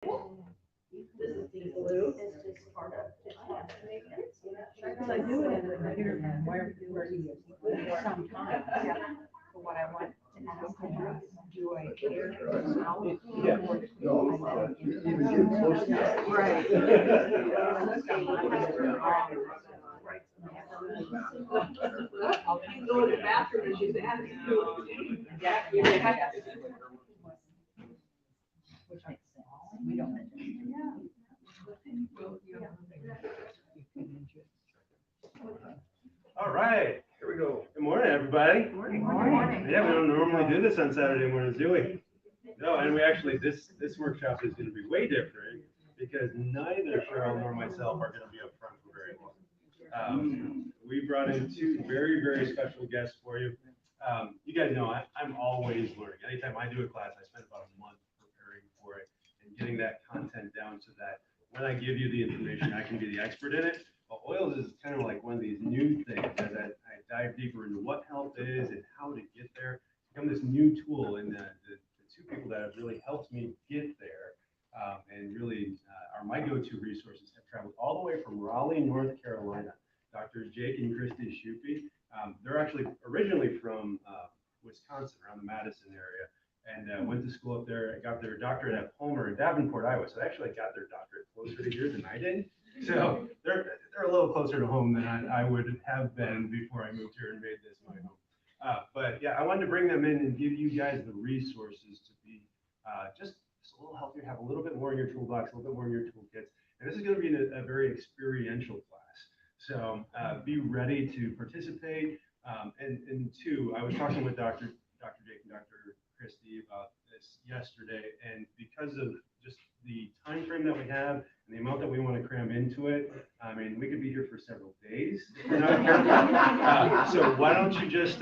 This is the blue. It's just part of it. Because I do it in the computer and where you sometimes. Yeah. For what I want to ask them, do I care now? Yeah. No. Even get close to that. Right. You go to the bathroom and she's asking. Yeah. Which makes sense. We don't. All right. Here we go. Good morning, everybody. Good morning. Yeah, we don't normally do this on Saturday mornings, do we? No, and we actually, this workshop is going to be way different because neither Cheryl nor myself are going to be up front for very long. We brought in two very, very special guests for you. You guys know I'm always learning. Anytime I do a class, I spend about a month preparing for it and getting that content down so that when I give you the information, I can be the expert in it. But oils is kind of like one of these new things as I dive deeper into what health is and how to get there. It's become this new tool, and the two people that have really helped me get there and really are my go-to resources have traveled all the way from Raleigh, North Carolina. Drs. Jake and Christi Schuppe. They're actually originally from Wisconsin, around the Madison area, and went to school up there. Got their doctorate at Palmer in Davenport, Iowa. So they actually got their doctorate closer to here than I did. So they're a little closer to home than I would have been before I moved here and made this my home. But yeah, I wanted to bring them in and give you guys the resources to be just a little healthier, have a little bit more in your toolbox, a little bit more in your toolkits. And this is going to be a very experiential class. So be ready to participate. And two, I was talking with Dr. Jake and Dr. Christi about this yesterday, and because of just the time frame that we have and the amount that we want to cram into it, I mean, we could be here for several days if we're not careful. So why don't you just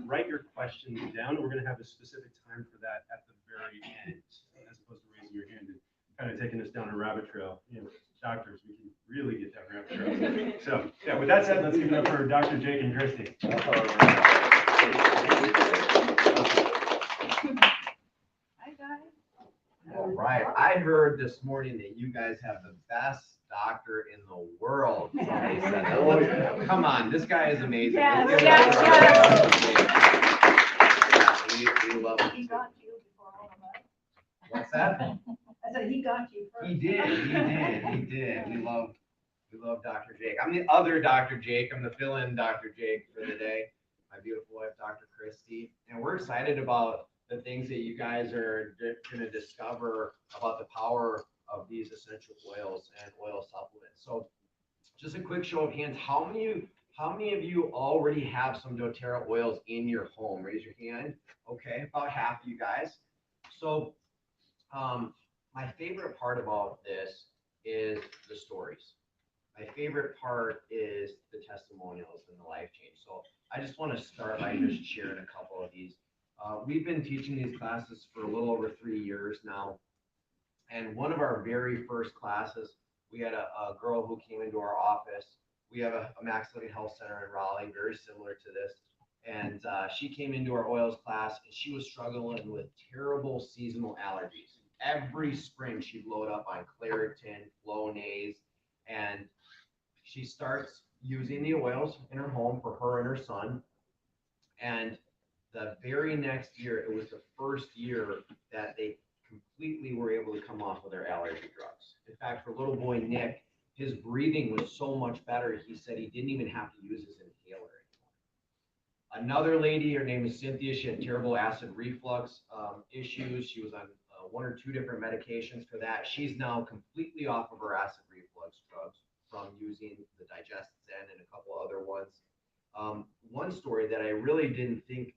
write your questions down, and we're going to have a specific time for that at the very end, as opposed to raising your hand and kind of taking us down a rabbit trail. You know, doctors, we can really get down rabbit trails. So yeah, with that said, let's give it up for Dr. Jake and Christi. Hi, guys. All right, I heard this morning that you guys have the best doctor in the world. Somebody said that. Oh, yeah. Come on, this guy is amazing. Yes, Let's give it yes, up for him. Yeah, we love He him. got you before all of us. What's that? I said, he got you first. He did. We love Dr. Jake. I'm the other Dr. Jake. I'm the fill-in Dr. Jake for the day. My beautiful wife, Dr. Christi. And we're excited about the things that you guys are going to discover about the power of these essential oils and oil supplements. So just a quick show of hands. How many of you already have some doTERRA oils in your home? Raise your hand. Okay, about half of you guys. So my favorite part about this is the stories. My favorite part is the testimonials and the life change. So I just want to start by just sharing a couple of these. We've been teaching these classes for a little over 3 years now. And one of our very first classes, we had a girl who came into our office. We have a Max Living Health Center in Raleigh, very similar to this. And she came into our oils class and she was struggling with terrible seasonal allergies. Every spring she'd load up on Claritin, Flonase, and she starts using the oils in her home for her and her son. And the very next year, it was the first year that they completely were able to come off of their allergy drugs. In fact, for little boy Nick, his breathing was so much better, he said he didn't even have to use his inhaler anymore. Another lady, her name is Cynthia, she had terrible acid reflux issues. She was on 1 or 2 different medications for that. She's now completely off of her acid reflux drugs from using the Digest-Zen and a couple other ones. One story that I really didn't think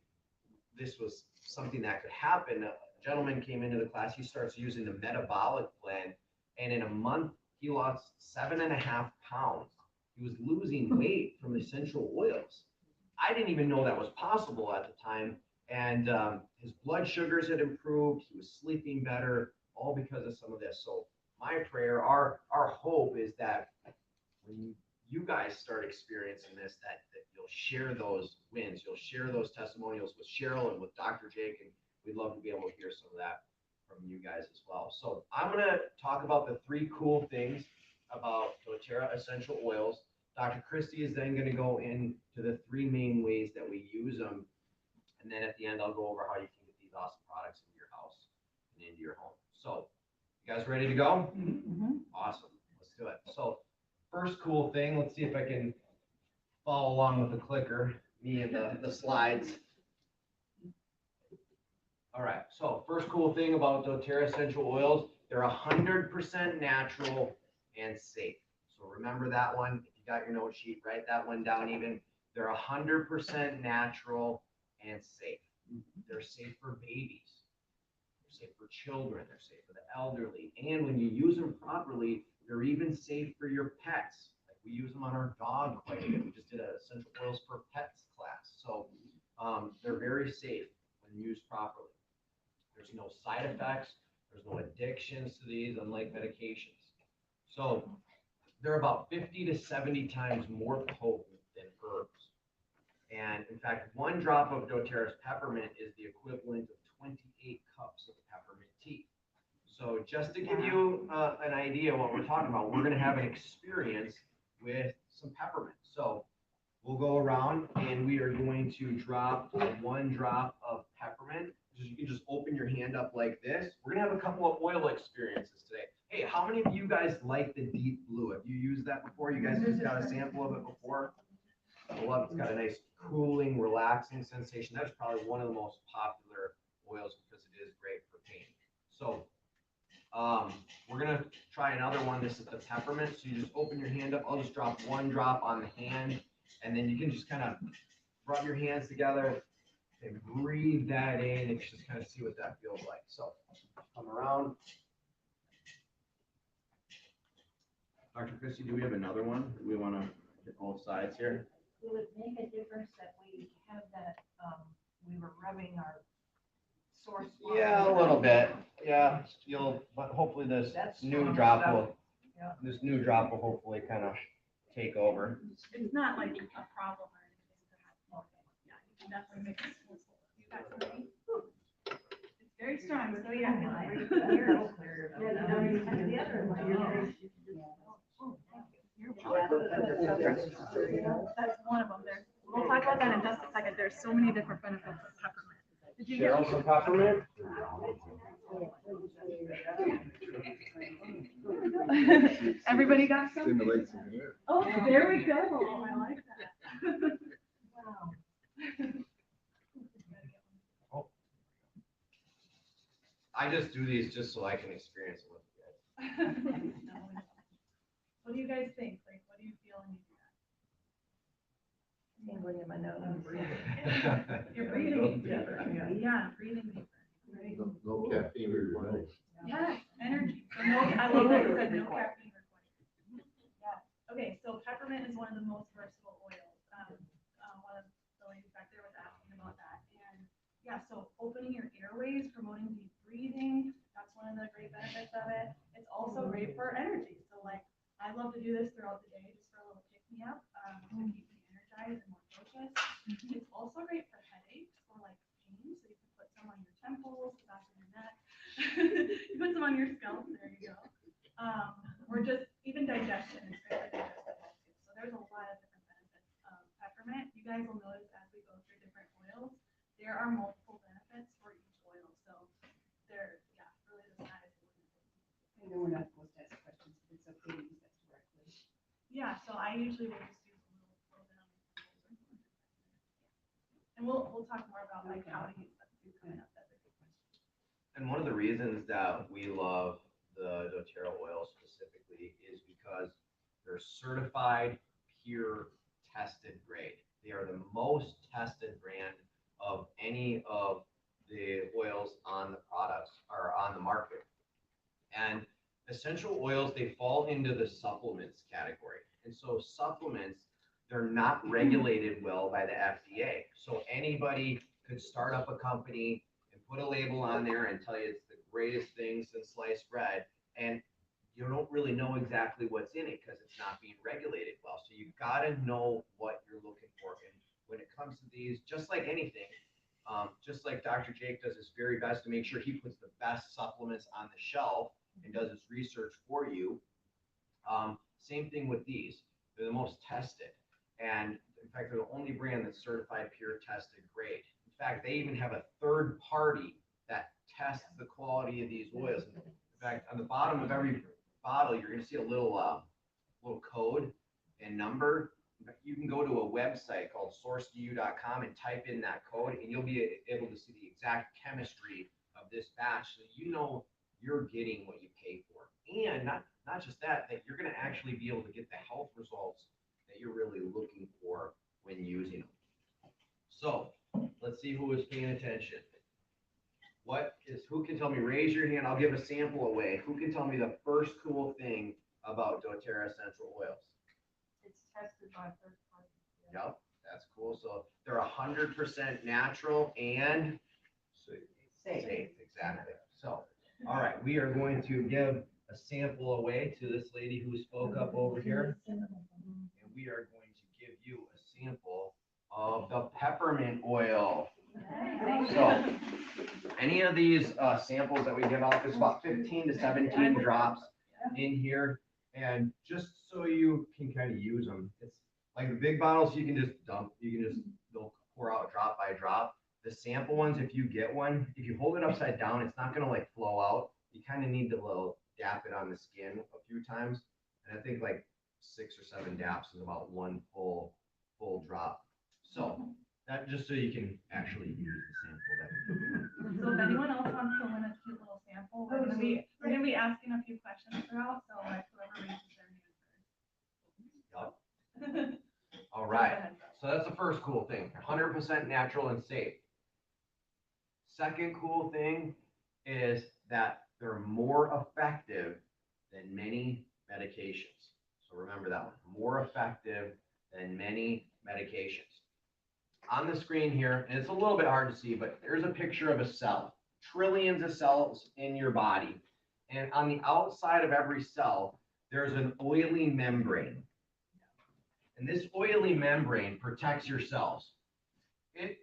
this was something that could happen. A gentleman came into the class, he starts using the metabolic blend, and in a month, he lost 7.5 pounds. He was losing weight from essential oils. I didn't even know that was possible at the time. And his blood sugars had improved. He was sleeping better, all because of some of this. So my prayer, our hope is that when you guys start experiencing this, that you'll share those wins, you'll share those testimonials with Cheryl and with Dr. Jake, and we'd love to be able to hear some of that from you guys as well. So I'm gonna talk about the 3 cool things about doTERRA essential oils. Dr. Christie is then gonna go into the 3 main ways that we use them. And then at the end, I'll go over how you can get these awesome products into your house and into your home. So you guys ready to go? Awesome. Let's do it. So first cool thing, let's see if I can follow along with the clicker, me and the slides. All right, so first cool thing about doTERRA essential oils, they're 100% natural and safe. So remember that one. If you got your note sheet, write that one down even. They're 100% natural and safe. They're safe for babies. They're safe for children. They're safe for the elderly. And when you use them properly, they're even safe for your pets. Like we use them on our dog quite a bit. We just did a essential oils for pets class. So they're very safe when used properly. There's no side effects. There's no addictions to these, unlike medications. So they're about 50 to 70 times more potent than herbs. And in fact, 1 drop of doTERRA's peppermint is the equivalent of 28 cups of peppermint tea. So just to give you an idea of what we're talking about, we're going to have an experience with some peppermint. So we'll go around and we are going to drop 1 drop of peppermint. You can just open your hand up like this. We're gonna have a couple of oil experiences today. Hey, how many of you guys like the deep blue? Have you used that before? You guys just got a sample of it before? I love it. It's got a nice cooling, relaxing sensation. That's probably one of the most popular oils because it is great for pain. So we're gonna try another one. This is the peppermint. So you just open your hand up. I'll just drop 1 drop on the hand, and then you can just kind of rub your hands together and breathe that in and just kind of see what that feels like. So come around. Dr. Christie, do we have another one? Do we want to hit both sides here? Will it make a difference that we have that, we were rubbing our sore spot? Yeah, a little bit. Yeah, but hopefully this new drop will hopefully kind of take over. It's not like a problem or anything to have. Yeah, you can definitely make it. You got something? It's very strong, so yeah. That's one of them. We'll talk about that in just a second. There's so many different benefits of peppermint. Did you Cheryl, some peppermint? Everybody got some? Stimulates some hair. Oh, there we go. I like that. Wow. I just do these just so I can experience it with you guys. What do you guys think? Like, what do you feel when you do that? Tingling in my nose. You're breathing deeper. Yeah, breathing deeper. Right. No caffeine in your nose. Yes, energy. So no, I love that you said no caffeine required. Yeah. Okay, so peppermint is one of the most versatile oils. One of the ladies back there was asking about that. And yeah, so opening your airways, promoting deep breathing, that's one of the great benefits of it. It's also great for energy. So like, I love to do this throughout the day just for a little pick me up, to keep me energized and more focused. It's also great for headaches or like pain. So you can put some on your temples, the back of your neck. You put some on your scalp, there you go. Or just even digestion is great for digestive health too. So there's a lot of different benefits of peppermint. You guys will notice as we go through different oils, there are multiple benefits for each oil. So there, yeah, really the sky is the limit. I know we're not supposed to ask questions, but it's okay to use that directly. Yeah, so I usually will just use a little bit on my temples. And we'll talk more about like how to use them too coming up. That's a good question. And one of the reasons that we love the doTERRA oil specifically is because they're certified, pure, tested grade. They are the most tested brand of any of the oils on the products or on the market. And essential oils, they fall into the supplements category. And so supplements, they're not regulated well by the FDA. So anybody could start up a company and put a label on there and tell you it's the greatest thing since sliced bread, and you don't really know exactly what's in it because it's not being regulated well. So you got to know what you're looking for. And when it comes to these, just like anything, Just like Dr. Jake does his very best to make sure he puts the best supplements on the shelf and does his research for you. Same thing with these. They're the most tested. And in fact, they're the only brand that's certified pure tested grade. In fact, they even have a third party that tests the quality of these oils. In fact, on the bottom of every bottle, you're going to see a little code and number. You can go to a website called sourceu.com and type in that code, and you'll be able to see the exact chemistry of this batch, so you know you're getting what you pay for. And not just that you're going to actually be able to get the health results that you're really looking for when using them. So let's see who is paying attention. Who can tell me, raise your hand, I'll give a sample away. Who can tell me the first cool thing about doTERRA essential oils? It's tested by third party. Yep, that's cool. So they're 100% natural and safe, exactly. So, all right, we are going to give a sample away to this lady who spoke up over here. And we are going to give you a sample of the peppermint oil. So any of these samples that we give out, there's about 15 to 17 drops in here. And just so you can kind of use them, it's like the big bottles you can just dump, they'll pour out drop by drop. The sample ones, if you get one, if you hold it upside down, it's not gonna like flow out. You kind of need to dap it on the skin a few times. And I think like 6 or 7 daps is about one full drop. So that just so you can actually use the sample that we do. So if anyone else wants to win a cute little sample, we're gonna be asking a few questions throughout, so like whoever raises their hand first. Yep. All right. So that's the first cool thing. 100% natural and safe. Second cool thing is that they're more effective than many medications. So remember that one. More effective than many medications. On the screen here, and it's a little bit hard to see, but there's a picture of a cell. Trillions of cells in your body. And on the outside of every cell, there's an oily membrane. And this oily membrane protects your cells. It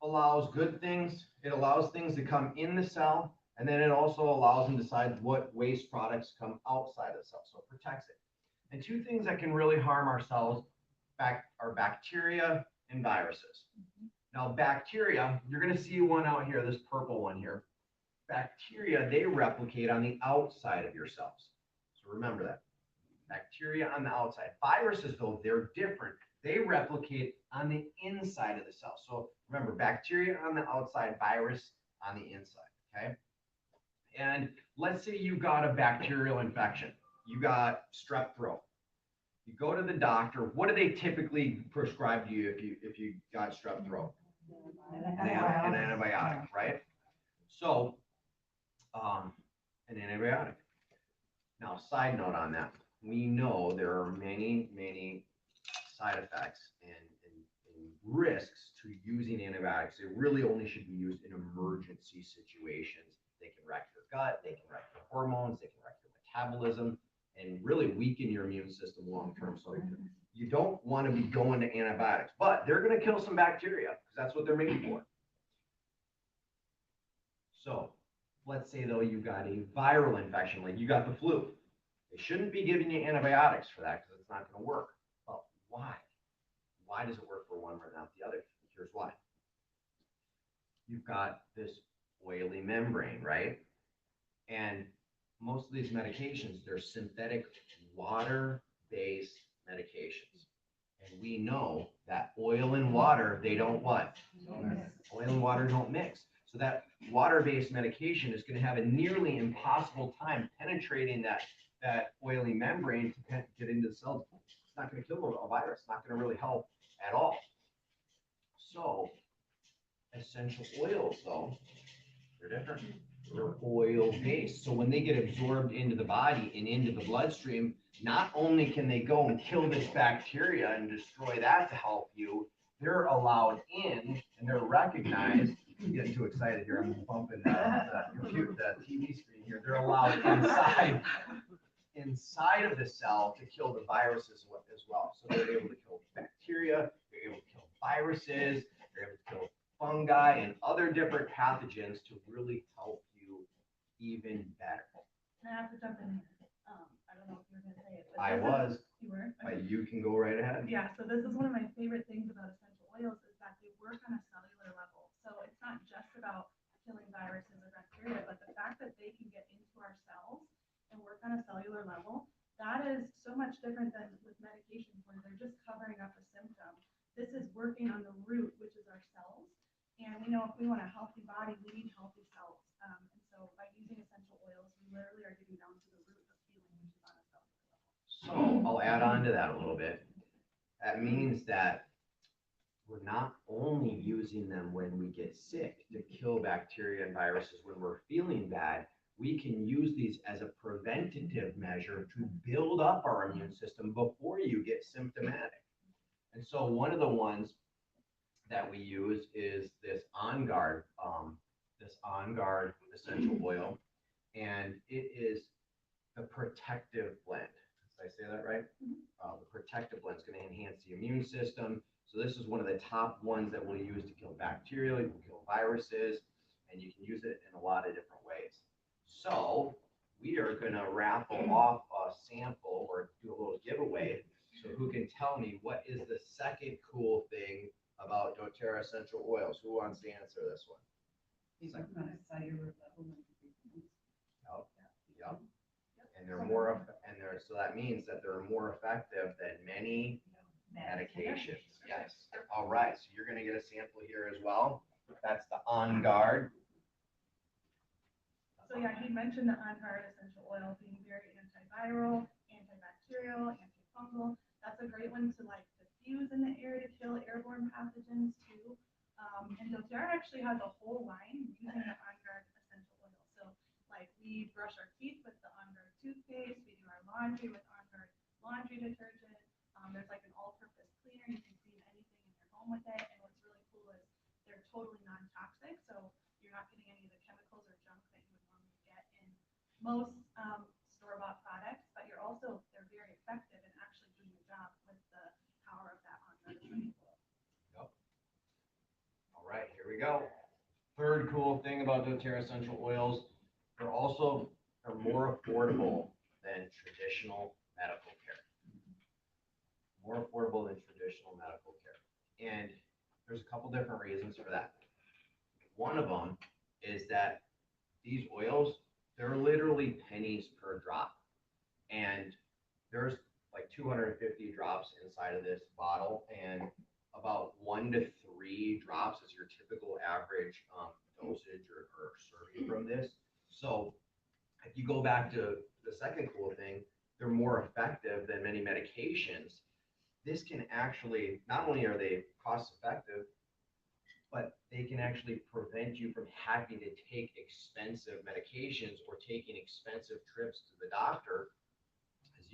allows good things. It allows things to come in the cell, and then it also allows and decides what waste products come outside of the cell. So it protects it. And two things that can really harm our cells are bacteria and viruses. Now, bacteria, you're going to see one out here, this purple one here. Bacteria, they replicate on the outside of your cells. So remember that. Bacteria on the outside. Viruses, though, they're different. They replicate on the inside of the cell. So remember, bacteria on the outside, virus on the inside, okay? And let's say you got a bacterial infection. You got strep throat. You go to the doctor. What do they typically prescribe to you if you got strep throat? An antibiotic, right? So, an antibiotic. Now, side note on that. We know there are many, many side effects and risks to using antibiotics. They really only should be used in emergency situations. They can wreck your gut, they can wreck your hormones, they can wreck your metabolism, and really weaken your immune system long term. So you don't want to be going to antibiotics, but they're going to kill some bacteria because that's what they're made for. So let's say though you got a viral infection, like you got the flu. They shouldn't be giving you antibiotics for that because it's not going to work. But why? Why does it work for one but not the other? Here's why. You've got this oily membrane, right? And most of these medications, they're synthetic water-based medications. And we know that oil and water, they don't what? Oil and water don't mix. So that water-based medication is going to have a nearly impossible time penetrating that oily membrane to get into the cell. It's not going to kill a virus. It's not going to really help at all. So essential oils, though, they're different. They're oil-based. So when they get absorbed into the body and into the bloodstream, not only can they go and kill this bacteria and destroy that to help you, they're allowed in and they're recognized. I'm getting too excited here. I'm bumping the TV screen here. They're allowed inside of the cell to kill the viruses as well. So they're able to kill bacteria, they're able to kill viruses, they're able to kill fungi, and other different pathogens to really help you even better. And I have to jump in here. I don't know if you were gonna say it, but I this was, you were? but you can go right ahead. Yeah, so this is one of my favorite things about essential oils is that they work on a cellular level. So it's not just about killing viruses or bacteria, but the fact that they can get into our cells and work on a cellular level, that is so much different than with medications where they're just covering up a symptom. This is working on the root, which is our cells. And we know if we want a healthy body, we need healthy cells. And so by using essential oils, we literally are getting down to the root of healing, which is on a cellular level. So I'll add on to that a little bit. That means that we're not only using them when we get sick to kill bacteria and viruses when we're feeling bad, we can use these as a preventative measure to build up our immune system before you get symptomatic. And so one of the ones that we use is this On Guard essential oil, and it is the protective blend. Did I say that right? The protective blend is going to enhance the immune system. So this is one of the top ones that we'll use to kill bacteria, you can kill viruses, and you can use it in a lot of different ways. So we are going to raffle off a sample or do a little giveaway. So who can tell me what is the second cool thing about doTERRA essential oils? Who wants to answer this one? These are on a cellular level. Yep. And they're more, so that means that they're more effective than many medications. Yes. All right. So you're going to get a sample here as well. That's the On Guard. So yeah, he mentioned the On Guard essential oil being very antiviral, antibacterial, antifungal. That's a great one to like diffuse in the air to kill airborne pathogens too. And doTERRA actually has a whole line using the On Guard essential oil. So like we brush our teeth with the On Guard toothpaste, we do our laundry with On Guard laundry detergent. There's like an all-purpose cleaner. You can clean anything in your home with it. And what's really cool is they're totally non-toxic. So you're not getting any of the chemicals or junk that you would normally get in most store-bought products, but they're very effective in actually doing the job with the power of that On Guard essential oil. Yep. All right, here we go. Third cool thing about doTERRA essential oils, they're more affordable than traditional medical care. More affordable than traditional medical care. And there's a couple different reasons for that. One of them is that these oils, they're literally pennies per drop. And there's like 250 drops inside of this bottle, and about 1 to 3 drops is your typical average dosage or serving from this. So if you go back to the second cool thing, they're more effective than many medications. This can actually, not only are they cost effective, but they can actually prevent you from having to take expensive medications or taking expensive trips to the doctor. As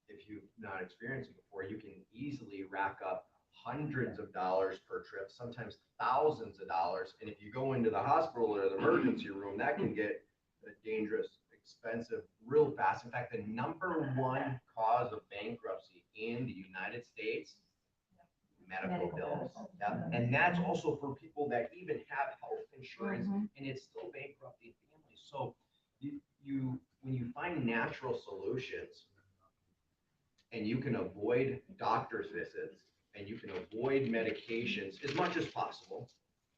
if you've not experienced it before, you can easily rack up hundreds of dollars per trip, sometimes thousands of dollars. And if you go into the hospital or the emergency room, that can get dangerous, expensive, real fast. In fact, the number one cause of bankruptcy in the United States, medical bills. Yeah. And that's also for people that even have health insurance, and it's still bankrupting families. So when you find natural solutions and you can avoid doctor's visits and you can avoid medications as much as possible,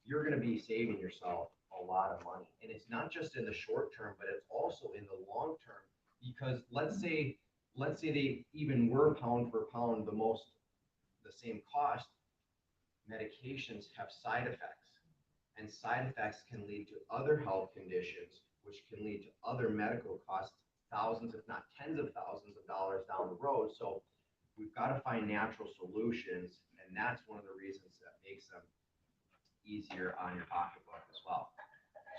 you're going to be saving yourself a lot of money. And it's not just in the short term, but it's also in the long term, because let's say they even were pound for pound the same cost. Medications have side effects, and side effects can lead to other health conditions, which can lead to other medical costs, thousands, if not tens of thousands of dollars down the road. So we've got to find natural solutions, and that's one of the reasons that makes them easier on your pocketbook as well.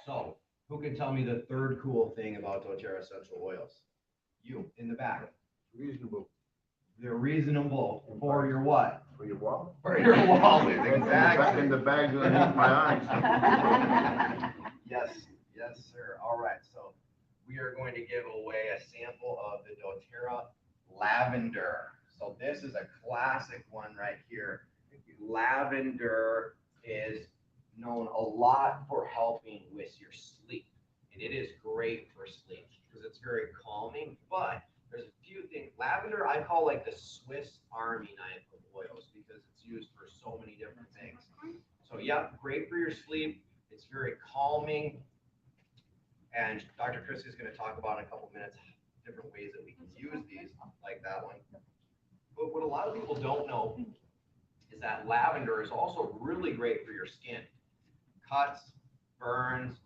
So who can tell me the third cool thing about doTERRA essential oils? You in the back. Reasonable. They're reasonable for your what? For your wallet. For your wallet, exactly. In the bags underneath my eyes. Yes, sir. All right, so we are going to give away a sample of the doTERRA Lavender. So this is a classic one right here. Lavender is known a lot for helping with your sleep. And it is great for sleep because it's very calming, but there's a few things. Lavender, I call like the Swiss Army knife of oils because it's used for so many different things. So yeah, great for your sleep. It's very calming. And Dr. Christi is going to talk about in a couple minutes different ways that we can use these, like that one. But what a lot of people don't know is that lavender is also really great for your skin. Cuts, burns,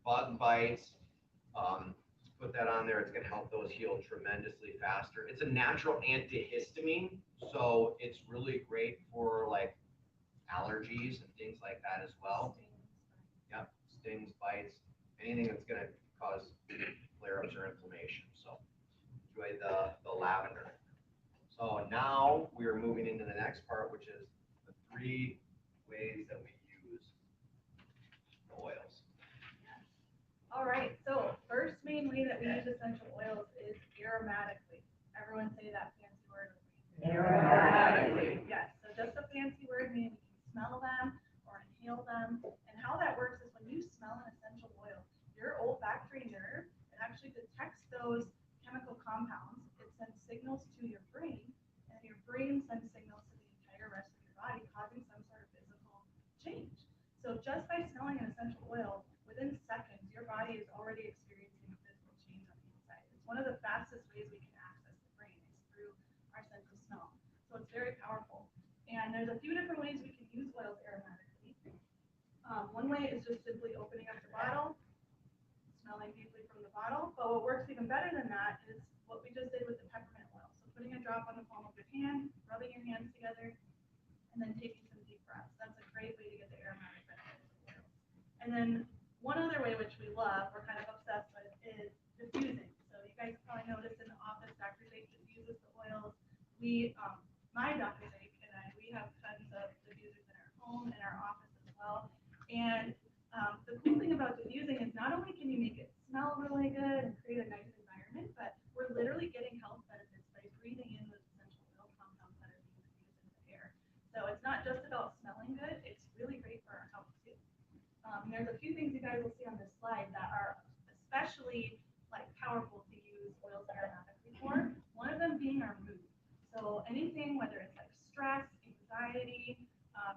bug bites. Put that on there. It's going to help those heal tremendously faster. It's a natural antihistamine, so it's really great for like allergies and things like that as well. Yep, stings, bites, anything that's going to cause flare-ups or inflammation. So enjoy the lavender. So now we are moving into the next part, which is the 3 ways that we use the oils. All right, so first main way that we use essential oils is aromatically. Everyone say that fancy word with me. Aromatically. Yes, so just a fancy word meaning we can smell them or inhale them. And how that works is when you smell an essential oil, your olfactory nerve, it actually detects those chemical compounds. It sends signals to your brain, and your brain sends signals to the entire rest of your body, causing some sort of physical change. So just by smelling an essential oil, within seconds, your body is already experiencing a physical change on the inside. It's one of the fastest ways we can access the brain is through our sense of smell. So it's very powerful. And there's a few different ways we can use oils aromatically. One way is just simply opening up the bottle, smelling deeply from the bottle. But what works even better than that is what we just did with the peppermint oil. So putting a drop on the palm of your hand, rubbing your hands together, and then taking some deep breaths. That's a great way to get the aromatic benefits of oils. And then one other way which we love, we're kind of obsessed with, is diffusing. So you guys probably noticed in the office, Dr. Jake diffuses the oils. We, my Dr. Jake and I, we have tons of diffusers in our home and our office as well. And the cool thing about diffusing is not only can you make it smell really good and create a nice environment, but we're literally getting health benefits by breathing in those essential oil compounds that are being diffused into the air. So it's not just about smelling good, it's really great for our health too. There's a few things you guys will see on this slide that are especially like powerful to use oils aromatically for. One of them being our mood. So anything, whether it's like stress, anxiety,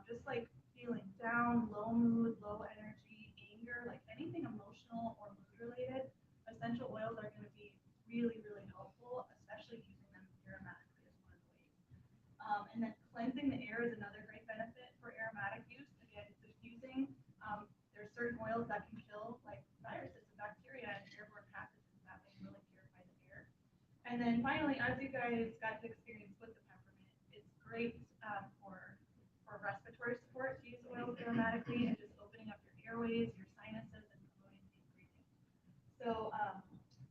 just like feeling down, low mood, low energy, anger, like anything emotional or mood related, essential oils are going to be really, really helpful, especially using them aromatically as one of the ways. And then cleansing the air is another great benefit for aromatic use. Again, diffusing. There's certain oils that can kill like viruses and bacteria and airborne pathogens that may really purify the air. And then finally, as you guys got to experience with the peppermint, it's great for respiratory support to use oils aromatically and just opening up your airways, your sinuses, and promoting deep breathing. So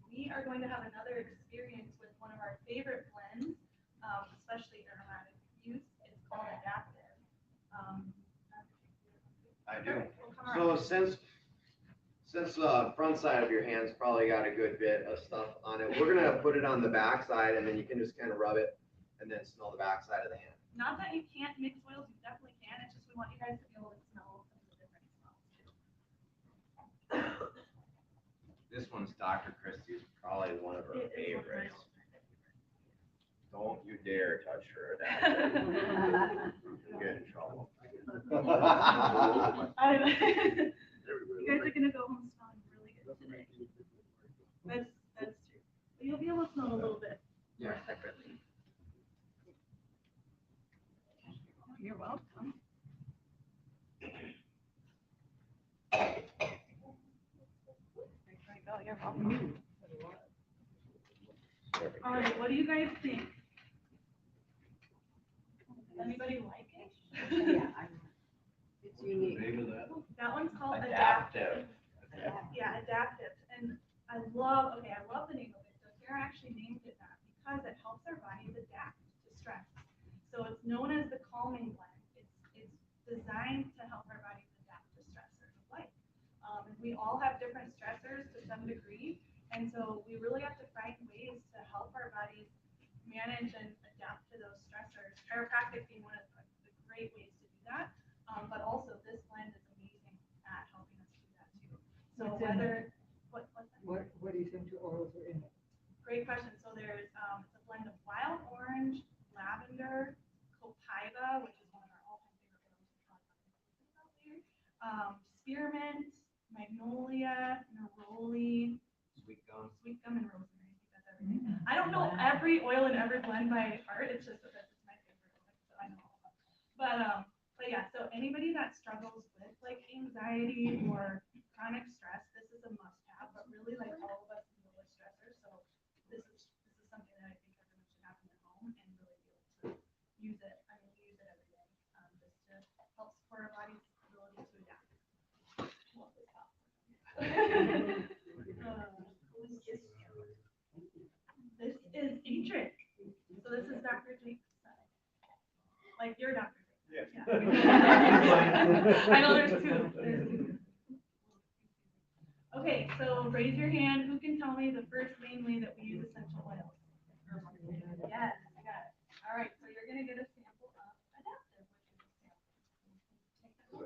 we are going to have another experience with one of our favorite blends, especially aromatic use. It's called adaptive. I do. So since the front side of your hand's probably got a good bit of stuff on it, we're gonna put it on the back side, and then you can just kind of rub it and then smell the back side of the hand. Not that you can't mix oils, you definitely can. It's just we want you guys to be able to smell some of the different smells too. This one's Dr. Christie's, probably one of her It is one of my favorites. Don't you dare touch her. You'll get in trouble. You guys are gonna go home smelling really good today. That's true. But you'll be able to smell a little bit more separately. You're welcome. There you go. You're welcome. All right, what do you guys think? Anybody like it? It's unique. That one's called Adaptive. Yeah, adaptive. And I love the name of it. So Sarah actually named it that because it helps our bodies adapt to stress. So it's known as the calming blend. It's designed to help our bodies adapt to stressors of life. And we all have different stressors to some degree. And so we really have to find ways to help our bodies manage and adapt to those stressors. Chiropractic being one of the great ways to do that. But also this blend is amazing at helping us do that too. So What's in whether, what's that? What essential oils are in it? Great question. So there's, it's a blend of wild orange, lavender, copaiba, which is one of our all-time favorite oils, spearmint, magnolia, neroli, Sweet gum. and rosemary. I think that's everything. I don't know every oil in every blend by heart. It's just that it's my favorite oil, so I know all of them. But yeah, so anybody that struggles with like anxiety or chronic stress, this is a must-have. But really, like all of us deal with stressors, so this is something that I think everyone should have in their home and really be able to use it. I mean, we use it every day, just to help support our body's ability to adapt. This is Adric. So this is Dr. Jake's son. Like your Dr. Jake. Yeah. I know there's two. Okay, so raise your hand. Who can tell me the first main way that we use essential oils? Yes, I got it. All right, so you're gonna get a sample of adaptive, which is a sample.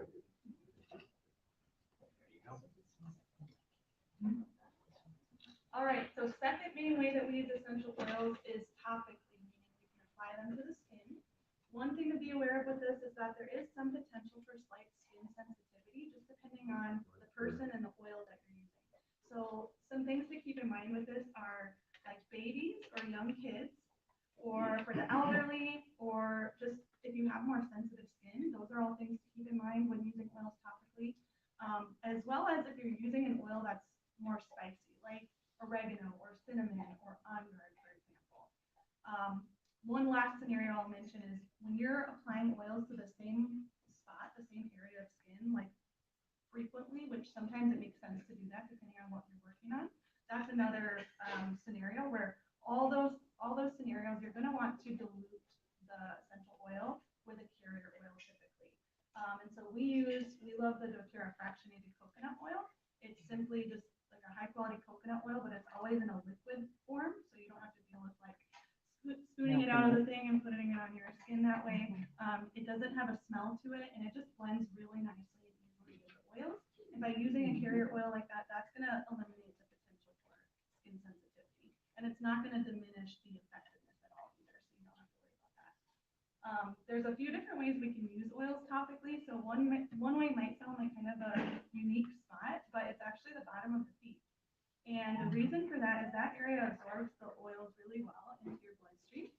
All right, so second main way that we use essential oils is topically, meaning we can apply them to the skin. One thing to be aware of with this is that there is some potential for slight skin sensitivity, just depending on the person and the oil that you're using. So some things to keep in mind with this are like babies or young kids, or for the elderly, or just if you have more sensitive skin. Those are all things to keep in mind when using oils topically, as well as if you're using an oil that's more spicy, like oregano or cinnamon or on guard, for example. One last scenario I'll mention is when you're applying oils to the same spot, the same area of skin, like frequently, which sometimes it makes sense to do that depending on what you're working on. That's another scenario where all those scenarios you're going to want to dilute the essential oil with a carrier oil typically. And so we love the doTERRA fractionated coconut oil. It's simply just like a high quality coconut oil, but it's always in a liquid form, so you don't have to deal with like spooning it out of the thing and putting it on your skin that way. It doesn't have a smell to it, and it just blends really nicely and easily with the oils. And by using a carrier oil like that, that's going to eliminate the potential for skin sensitivity, and it's not going to diminish the effectiveness at all either, so you don't have to worry about that. There's a few different ways we can use oils topically. So one way might sound like kind of a unique spot, but it's actually the bottom of the feet. And the reason for that is that area absorbs the oils really well into your bloodstream.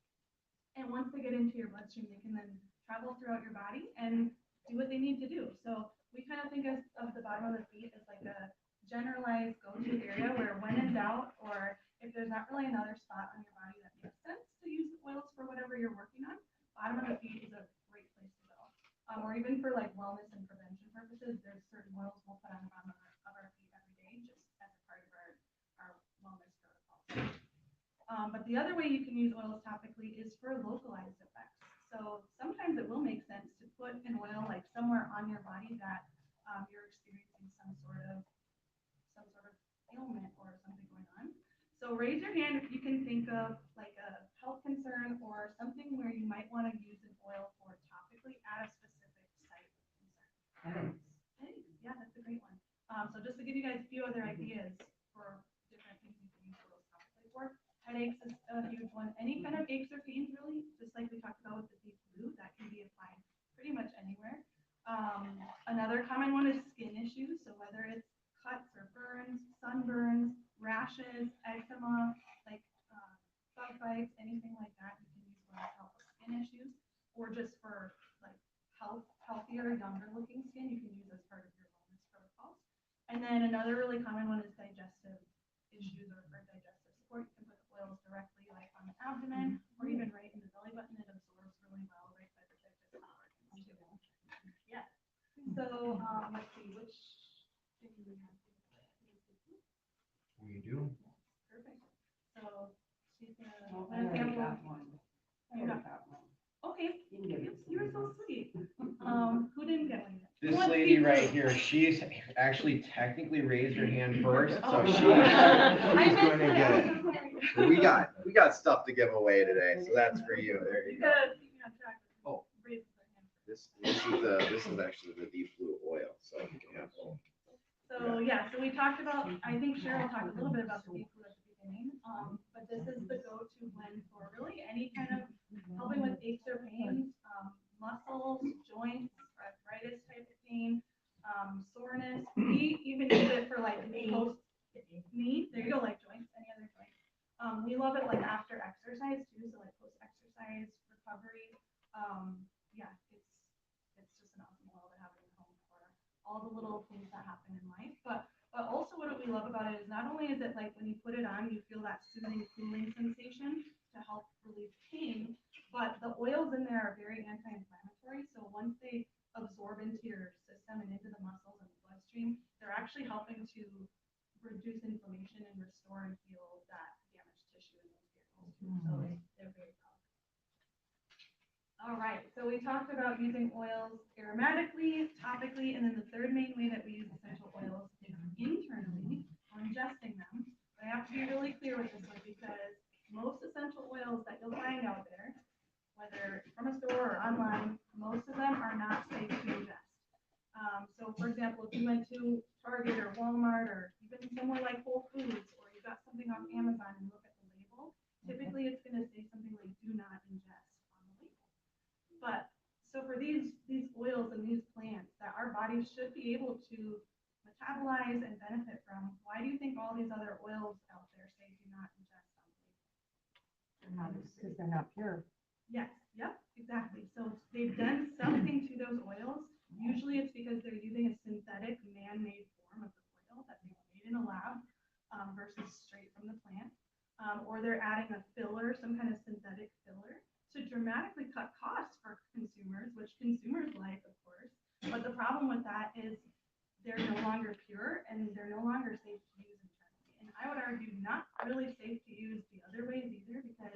And once they get into your bloodstream, they can then travel throughout your body and do what they need to do. So we kind of think of the bottom of the feet as like a generalized go-to area where when in doubt, or if there's not really another spot on your body that makes sense to use oils for whatever you're working on, bottom of the feet is a great place to go. Or even for like wellness and prevention purposes, there's certain oils we'll put on the bottom of our feet every day just as a part of our wellness protocol. But the other way you can use oils topically is for localized effects. So sometimes it will make sense to put an oil like somewhere on your body that you're experiencing some sort of ailment or something going on. So raise your hand if you can think of like a health concern or something where you might want to use an oil for topically at a specific site of concern. Headaches, yeah, that's a great one. So just to give you guys a few other ideas for different things you can use oils topically for. Headaches is a huge one. Any kind of aches or pains, really, just like we talked about with the deep blue, that can be applied pretty much anywhere. Another common one is skin issues. So whether it's cuts or burns, sunburns, rashes, eczema, like bug bites, anything like that, you can use oil to help with skin issues, or just for like healthier, younger looking skin, you can use as part of your wellness protocols. And then another really common one is digestive issues or digestive support. You can put oils directly like on the abdomen or even right in the belly button. It absorbs really well right by the digestive organs too. Yeah. So let's see, which thing do we have? We do. Perfect. So she's Oh, gonna I already sample. got one. I already got one. Okay, You can give it to you were me. so sweet. Who didn't get one yet? Who This wants lady deep right blue? here, she's actually technically raised her hand first, so Oh. she's I missed going to it. get I it. was so sorry. We got stuff to give away today, so that's for you. There You you go. gotta keep me on track. Oh. Raise the hand. This is actually the deep blue oil, so you can have. So, yeah, so we talked about, I think Cheryl talked a little bit about the beef food at the beginning, but this is the go-to blend for really any kind of helping with aches or pains, muscles, joints, arthritis type of pain, soreness. We even use it for like post knee, there you go, like joints, any other joint. We love it like after exercise too, so like post-exercise recovery. Yeah, it's just an awesome oil to have in your home for all the little things that happen in life. But also what we love about it is not only is it like when you put it on, you feel that soothing, cooling sensation to help relieve pain, but the oils in there are very anti-inflammatory. So once they absorb into your system and into the muscles and the bloodstream, they're actually helping to reduce inflammation and restore and heal that damaged tissue in those areas too. So they're very powerful. All right, so we talked about using oils aromatically, topically, and then the third main way that we use essential oils is internally or ingesting them. But I have to be really clear with this one because most essential oils that you'll find out there, whether from a store or online, most of them are not safe to ingest. So for example, if you went to Target or Walmart or even somewhere like Whole Foods, or you got something off Amazon and look at the label, typically it's going to say something like do not ingest on the label. But so for these oils and these plants that our bodies should be able to metabolize and benefit from, why do you think all these other oils out there say do not ingest on the label? Because they're not pure. Yes, yep, exactly. So they've done something to those oils. Usually it's because they're using a synthetic man-made form of the oil that they've made in a lab versus straight from the plant. Or they're adding a filler, some kind of synthetic filler, to dramatically cut costs for consumers, which consumers like, of course. But the problem with that is they're no longer pure and they're no longer safe to use internally. And I would argue not really safe to use the other ways either, because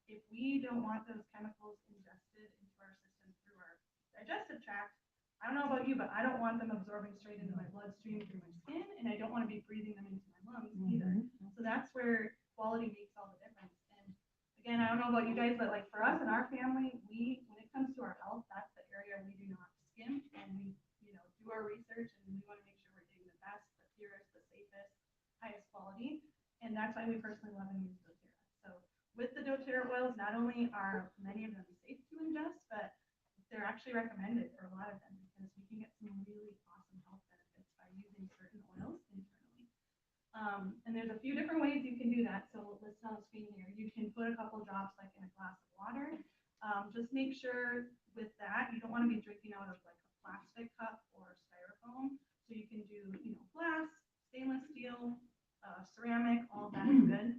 if we don't want those chemicals ingested into our system through our digestive tract, I don't know about you, but I don't want them absorbing straight into my bloodstream through my skin, and I don't want to be breathing them into my lungs either. So that's where quality makes all the difference. And again, I don't know about you guys, but like for us and our family, when it comes to our health, that's the area we do not skim, and we, do our research, and we want to make sure we're getting the best, the purest, the safest, highest quality. And that's why we personally love and use doTERRA. So with the doTERRA oils, not only are many of them safe to ingest, but they're actually recommended for a lot of them because we can get some really awesome health benefits by using certain oils internally. And there's a few different ways you can do that. So listed on the screen here, you can put a couple drops like in a glass of water. Just make sure with that, you don't want to be drinking out of like a plastic cup or styrofoam. So you can do, glass, stainless steel, ceramic, all that is good.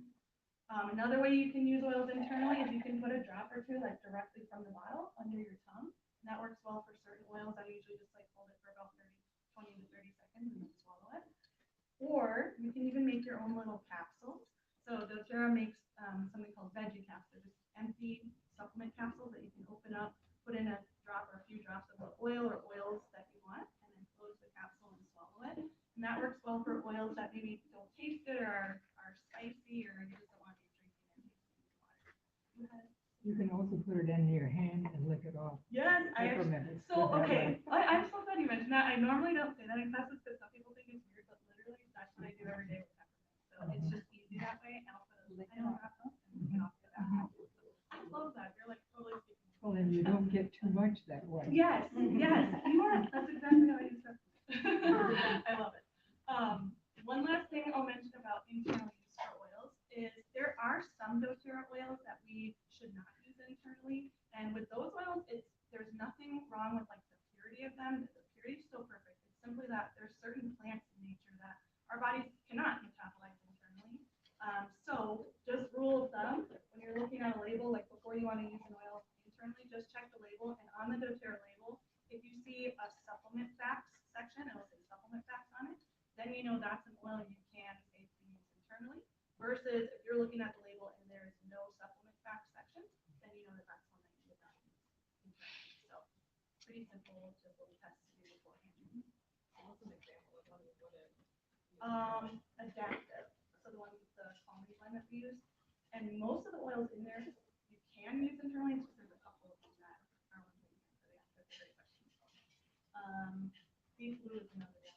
Another way you can use oils internally is you can put a drop or two like directly from the bottle under your tongue. And that works well for certain oils. I usually just like hold it for about 20 to 30 seconds and then swallow it. Or you can even make your own little capsules. So doTERRA makes something called veggie capsules, just empty supplement capsules that you can open up, put in a drop or a few drops of the oil or oils that you want, and then close the capsule and swallow it. And that works well for oils that maybe don't taste good or are spicy, or you just don't want to be drinking it in water. Go ahead. You can also put it in your hand and lick it off. Yes, Peppermint. okay, I'm so glad you mentioned that. I normally don't say that in classes because some people think it's weird, but literally that's what I do every day with peppermint. So it's just easy that way, and I'll put a little drop and get off the back. I love that. You're like totally speaking. Well, and you don't get too much that way. Yes, you are. That's exactly how I use peppermint. I love it. One last thing I'll mention about internal use for oils is there are some doTERRA oils that we should not use internally, and with those oils, there's nothing wrong with like the purity of them. The purity is still perfect. It's simply that there's certain plants in nature that our bodies cannot metabolize internally. So just rule of thumb, when you're looking at a label, like before you want to use an oil internally, just check the label, and on the doTERRA label, if you see a supplement facts section, it'll say supplement facts on it, then you know that's an oil you can safely use internally, versus if you're looking at the label and there is no supplement facts section, then you know that that's one that you should not use internally. So pretty simple, just little tests to do beforehand. What's an example of one you wouldn't? Adaptive. So the one with the calming blend that we use, and most of the oils in there you can use internally. It's just there's a couple of them that are ones that you can't. So yeah, that's a great question. Beef flu is another one.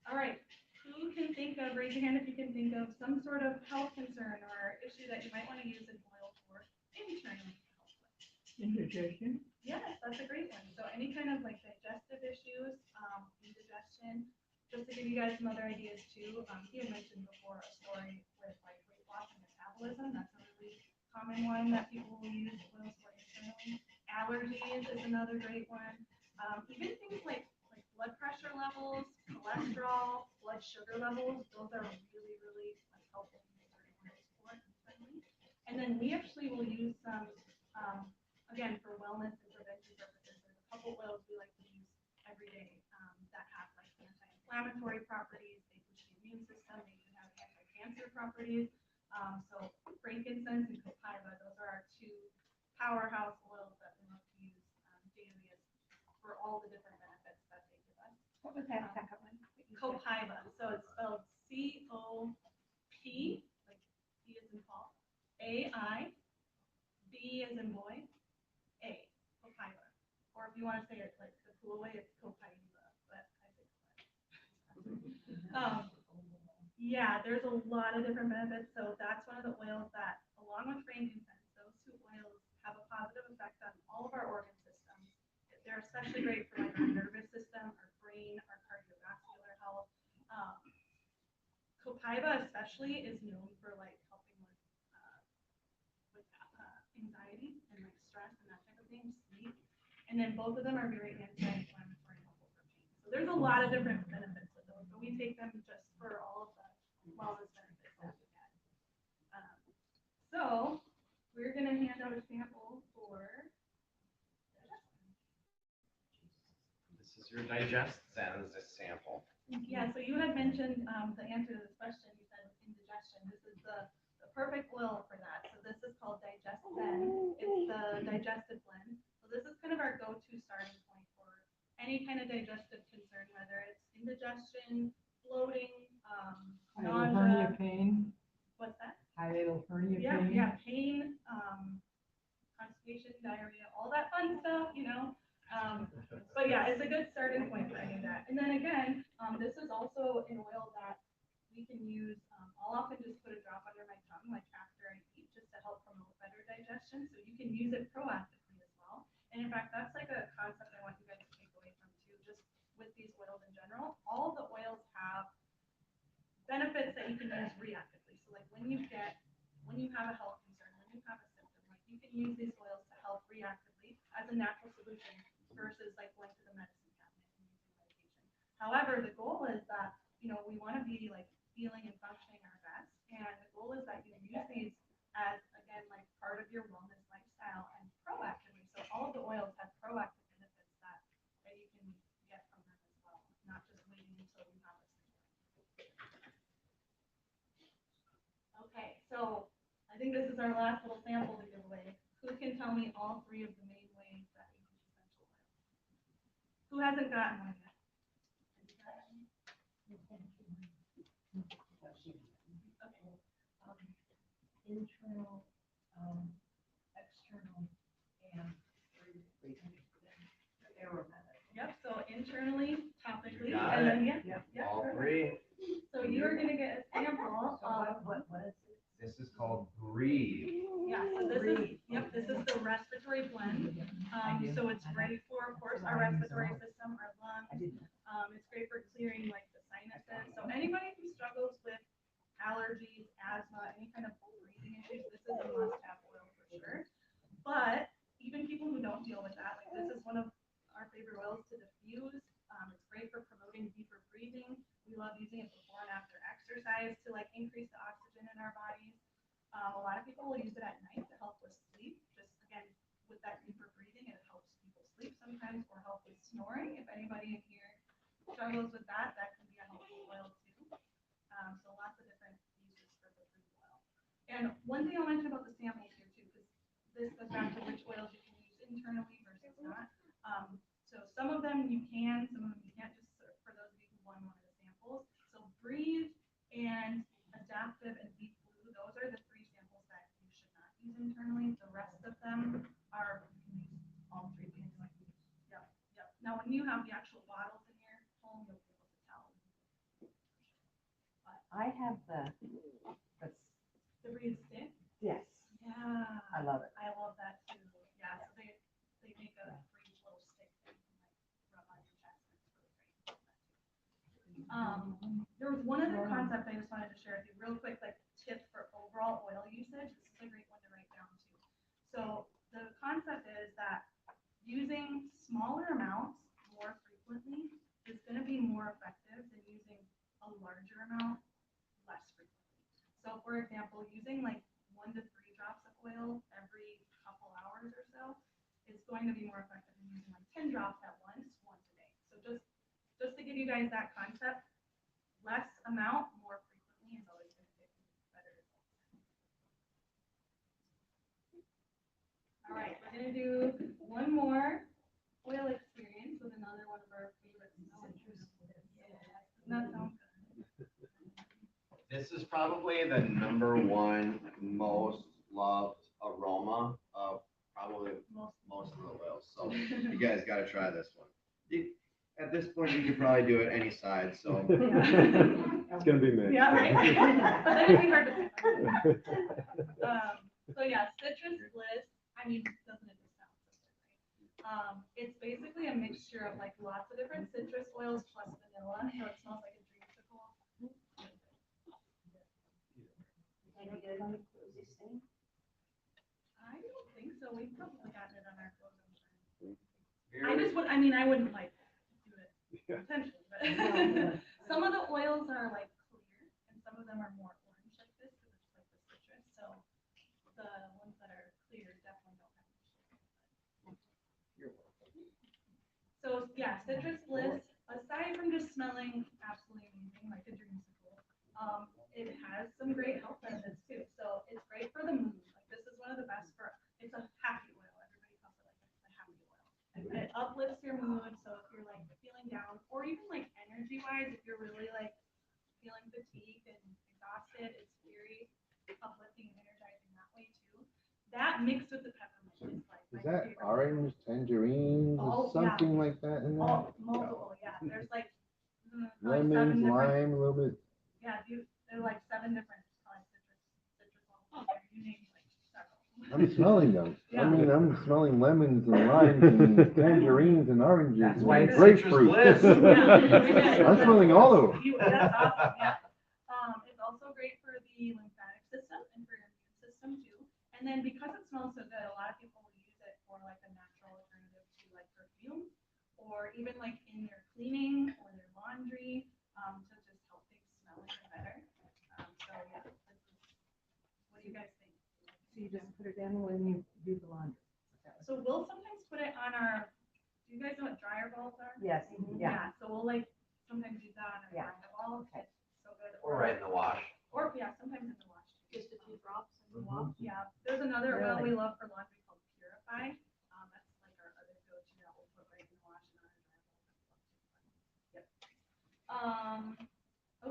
All right, who can think of, raise your hand if you can think of some sort of health concern or issue that you might want to use an oil for internally to help with? Indigestion. Yes, that's a great one. So any kind of like digestive issues, indigestion, just to give you guys some other ideas too. He had mentioned before a story with like weight loss and metabolism. That's a really common one that people will use oils for internally. Allergies is another great one. Even things like blood pressure levels, cholesterol, blood sugar levels, those are really, really helpful for internally. And then we actually will use some, again, for wellness and prevention purposes. There's a couple oils we like to use every day that have like anti-inflammatory properties. They boost the immune system. They can have anti-cancer properties. So frankincense and copaiba, those are our two powerhouse oils that we love to use daily for all the different benefits that they give us. What was that second one? Copaiba, so it's spelled C-O-P, like P as in Paul, A-I, B as in boy, A, Copaiba. Or if you want to say it like the cool way, it's Copaiba, but I think yeah, there's a lot of different benefits. So that's one of the oils that, along with frankincense, those two oils have a positive effect on all of our organ systems. They're especially great for like our nervous system, our brain, our cardiovascular health. Copaiba especially is known for like helping with anxiety and like stress and that type of thing, sleep. And then both of them are very anti-inflammatory and helpful for pain. So there's a lot of different benefits of those, but we take them just for all of the wellness benefits that we get. So we're gonna hand out a sample for. This is your digest Zen's sample. Yeah, so you had mentioned the answer to this question, you said indigestion. This is the perfect oil for that. So this is called Digest Zen. It's the digestive blend. So this is kind of our go-to starting point for any kind of digestive concern, whether it's indigestion, bloating, Hiatal nausea. hernia pain. What's that? Hiatal hernia Yeah, pain. yeah, pain, constipation, diarrhea, all that fun stuff, you know. But yeah, it's a good starting point for any of that. And then again, this is also an oil that we can use. I'll often just put a drop under my tongue, like after I eat, just to help promote better digestion. So you can use it proactively as well. And in fact, that's like a concept I want you guys to take away from too, just with these oils in general. All the oils have benefits that you can use reactively. So like when you have a health concern, when you have a symptom, like you can use these oils to help reactively as a natural solution versus like going to the medicine cabinet and using medication. However, the goal is that, you know, we want to be like feeling and functioning our best. And the goal is that you use these as, again, like part of your wellness lifestyle and proactively. So all of the oils have proactive benefits that you can get from them as well, not just waiting until you have a symptom. Okay, so I think this is our last little sample to give away. Who can tell me all three of the main ways that you use essential oils? Who hasn't gotten one yet? Internal, external, and aromatic. Yep, so internally, topically, You got and then, it. yep, All perfect. three. So you are gonna get a sample of, What is it? This is called Breathe. yeah, so this is, yep, this is the respiratory blend. So it's great for, of course, our respiratory system, our lungs. It's great for clearing like the sinuses. So anybody who struggles with allergies, asthma, any kind of breathing issues, this is a must-have oil for sure. But even people who don't deal with that, like this is one of our favorite oils to diffuse. It's great for promoting deeper breathing. We love using it before and after exercise to like increase the oxygen in our bodies. A lot of people will use it at night to help with sleep. Just again, with that deeper breathing, it helps people sleep sometimes or help with snoring. If anybody in here struggles with that, that can be a helpful oil too. So lots of different uses for the breathe oil. And one thing I'll mention about the samples here too, because this goes back to which oils you can use internally versus not. So some of them you can, some of them you can't, just for those of you who won one of the samples. So breathe and adaptive and deep blue, those are the three samples that you should not use internally. The rest of them are, you can use all three things. Yep, yep. love it. I love that too. Yeah, so they make a free little stick that you can like rub on your chest. And it's really great. There was one other concept I just wanted to share with you real quick, like tip for overall oil usage. This is a great one to write down too. So the concept is that using smaller amounts more frequently is going to be more effective than using a larger amount less frequently. So for example, using like 1 to 3 drops of oil every couple hours or so is going to be more effective than using like 10 drops at once a day. So just to give you guys that concept, less amount more frequently is always going to get you better results. All right, we're going to do one more oil experience with another one of our favorite citrus. Yeah, doesn't that sound good? This is probably the #1 most loved aroma of probably most of the oils. So you guys got to try this one. At this point, you could probably do it any side. So It's gonna be mixed. Yeah, right. But then it'd be hard to pick. So yeah, citrus bliss. I mean, doesn't it just sound so good, right? It's basically a mixture of like lots of different citrus oils plus vanilla, so it smells like a dreamsicle. Can you get it on the cozy stain? I don't think so. We've probably gotten it on our clothes. very, I mean, I wouldn't like do it Yeah. intentionally, but some of the oils are like clear and some of them are more orange like this because it's like the citrus. So the ones that are clear definitely don't have much. So yeah, citrus bliss, aside from just smelling absolutely amazing, like a dreamsicle, it has some great health benefits too. So it's great for the mood. Like this is one of the best for, it's a happy oil. Everybody calls it like it's a happy oil. It uplifts your mood. So if you're like feeling down or even like energy wise, if you're really like feeling fatigued and exhausted, it's very uplifting and energizing that way too. That mixed with the peppermint is like Is my that favorite. orange, tangerine, Oh, or something like that in there? Oh, multiple, yeah. There's like Lemons, 7 different. lime, a little bit. Yeah, there are like 7 different citrus levels. You name like several. I'm smelling them. I Yeah. mean, I'm smelling lemons and limes and tangerines and oranges that's and why it's citrus grapefruit. bliss. Yeah. I'm smelling all of them. That's awesome, yeah. It's also great for the lymphatic system and for your immune system too. And then because it smells so good, a lot of people will use it for like a natural alternative to like perfume or even like in their cleaning or their laundry, to just help things smell even better. So yeah, what do you guys think? So you just put it in when you do the laundry. So we'll sometimes put it on our, do you guys know what dryer balls are? Yes, yeah. So we'll like sometimes use that on our Yeah. dryer balls. Okay. It's so good. Or right in the wash. Or yeah, sometimes in the wash. Just a few drops in the wash. Yeah, there's another oil Really? we love for laundry called Purify. That's like our other go-to that we'll put right in the wash and on our dryer balls. Yep.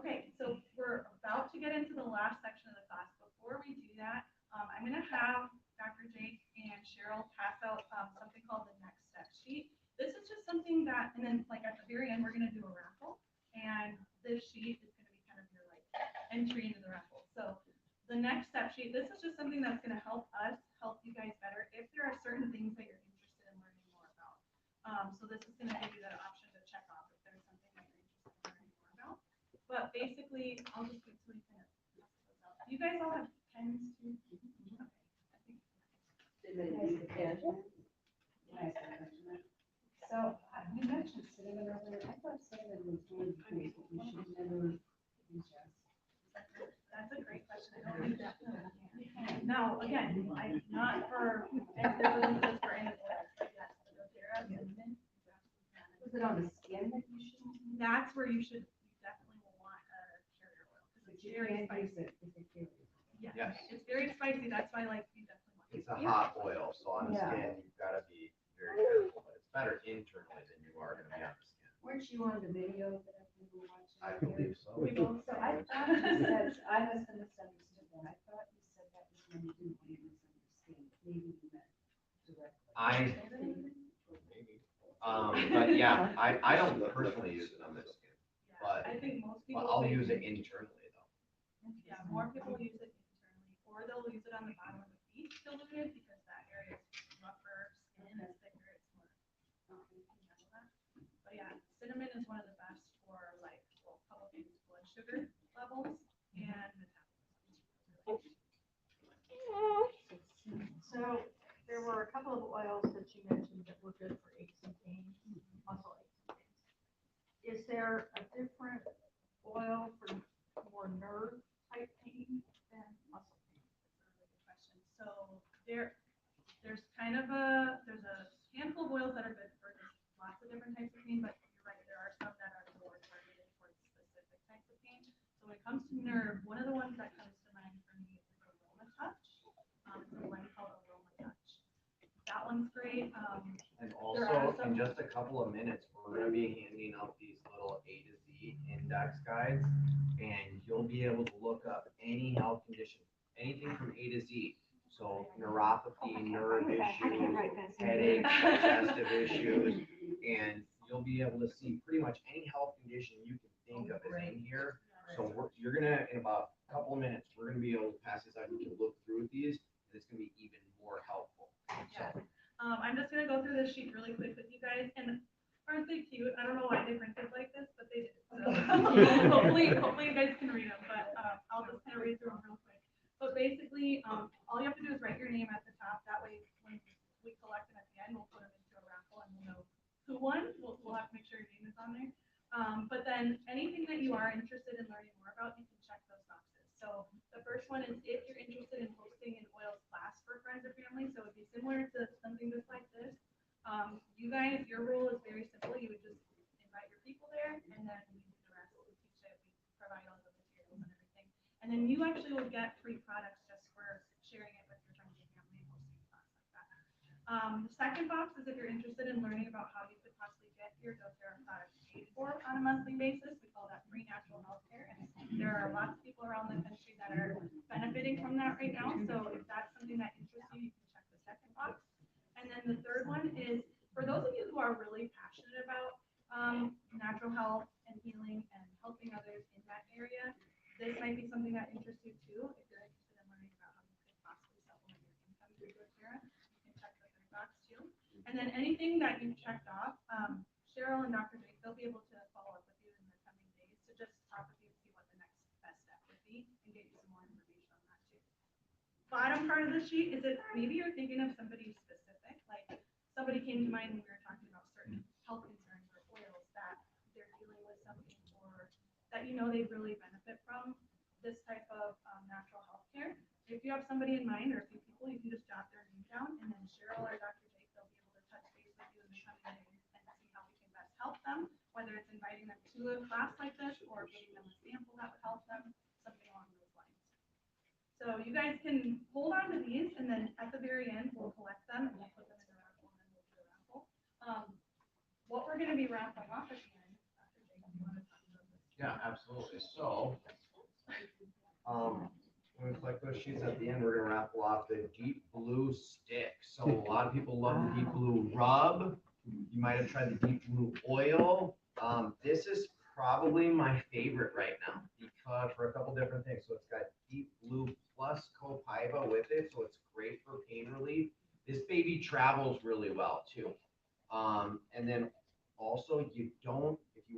Okay, so we're about to get into the last section of the class. Before we do that, I'm gonna have Dr. Jake and Cheryl pass out something called the next step sheet. This is just something that, and then like at the very end, we're gonna do a raffle, and this sheet is gonna be kind of your like entry into the raffle. So the next step sheet, this is just something that's gonna help us help you guys better if there are certain things that you're interested in learning more about. So this is gonna give you that option to check off if there's something that you're interested in learning more about. But basically, I'll just wait till we kind of pass those out. You guys all have pens too? Okay. I think. So, you mentioned cinnamon earlier, I thought cinnamon was one of the things that you should never ingest. That's a great question. I don't use that. Now, again, I'm not for, and this isn't just for any oils, but yes, the doTERRA cinnamon. Was it on the skin that you shouldn't? That's where you definitely will want a carrier oil, because But it's you very can't use spicy. it if it carries. Yeah, Yes. it's very spicy, that's why like you definitely want. It's a hot oil, so on the Yeah. skin, you've got to be very careful. But it's better internally than you are going to be on the skin. Weren't you on the video that we were watching? I believe so. We both So I thought you said, I must have misunderstood that. I thought you said that was when you didn't want to use on your skin. Maybe you meant directly. Maybe. But yeah, I don't personally use it on the skin, Yeah, but- I think most people. but I'll say- use it internally though. Yeah, more people use it internally, or they'll use it on the bottom of the feet diluted, because couple of oils that you mentioned that were good for aches and pains, muscle aches and pains. Is there a different oil for more nerve type pain than muscle pain? That's a really good question. So there's there's a handful of oils that are good for just lots of different types of pain, but you're right, there are some that are more targeted towards specific types of pain. So when it comes to nerve, one of the ones that comes to mind for me is Aroma Touch. It's a blend called Aroma Touch. That one's great. And There are also, some- in just a couple of minutes, we're gonna be handing out these little A to Z index guides, and you'll be able to look up any health condition, anything from A to Z. So neuropathy, nerve issues, headaches, digestive issues, and you'll be able to see pretty much any health condition you can think of is in here. So you're gonna, in about a couple of minutes, we're gonna be able to pass this out. You can look through these, and it's gonna be even more helpful. Yeah. I'm just gonna go through this sheet really quick with you guys, and aren't they cute? I don't know why they printed like this, but they did. So hopefully you guys can read them, but I'll just kind of read through them real quick. But basically, all you have to do is write your name at the top. That way, when we collect them at the end, we'll put them into a raffle and we'll know who won. We'll have to make sure your name is on there. But then anything that you are interested in learning more about, you can check those boxes. So the first one is if you're interested in hosting an oils class for friends or family. So it'd be similar to something just like this. You guys, your role is very simple. You would just invite your people there, and then we do the rest. We teach it. We provide all the materials and everything. And then you actually will get free products just for sharing it with your friends and family and hosting a class like that. The second box is if you're interested in learning about how you could possibly get your doTERRA products paid for on a monthly basis. We call that free natural health care. And there are lots of people around the country that are benefiting from that right now. So if that's something that interests you, you can check the second box. And then the third one is for those of you who are really passionate about natural health and healing and helping others in that area, this might be something that interests you too. If you're interested in learning about how you could possibly supplement your income through doTERRA, you can check the third box too. And then anything that you've checked off, Cheryl and Dr. Jake, they'll be able to follow up with you in the coming days to just talk with you and see what the next best step would be and get you some more information on that too. Bottom part of the sheet is if maybe you're thinking of somebody specific, like somebody came to mind when we were talking about certain health concerns or oils that they're dealing with something or that you know they really benefit from this type of natural health care. If you have somebody in mind or a few people, you can just jot their name down, and then Cheryl or Dr. Jake, they'll be able to touch base with you in the coming days and see how we can best help them, whether it's inviting them to a class like this or giving them a sample that would help them, something along those lines. So you guys can hold on to these, and then at the very end, we'll collect them and we'll put them in the raffle, and then we'll do a raffle. What we're going to be raffling off at the end, Dr. Jake, do you want to talk about this? Yeah, absolutely. So, when we collect those sheets at the end, we're gonna raffle off the Deep Blue Stick. So a lot of people love the Deep Blue Rub. You might have tried the Deep Blue Oil. This is probably my favorite right now because for a couple different things. So it's got Deep Blue plus Copaiba with it, so it's great for pain relief. This baby travels really well too. And then also if you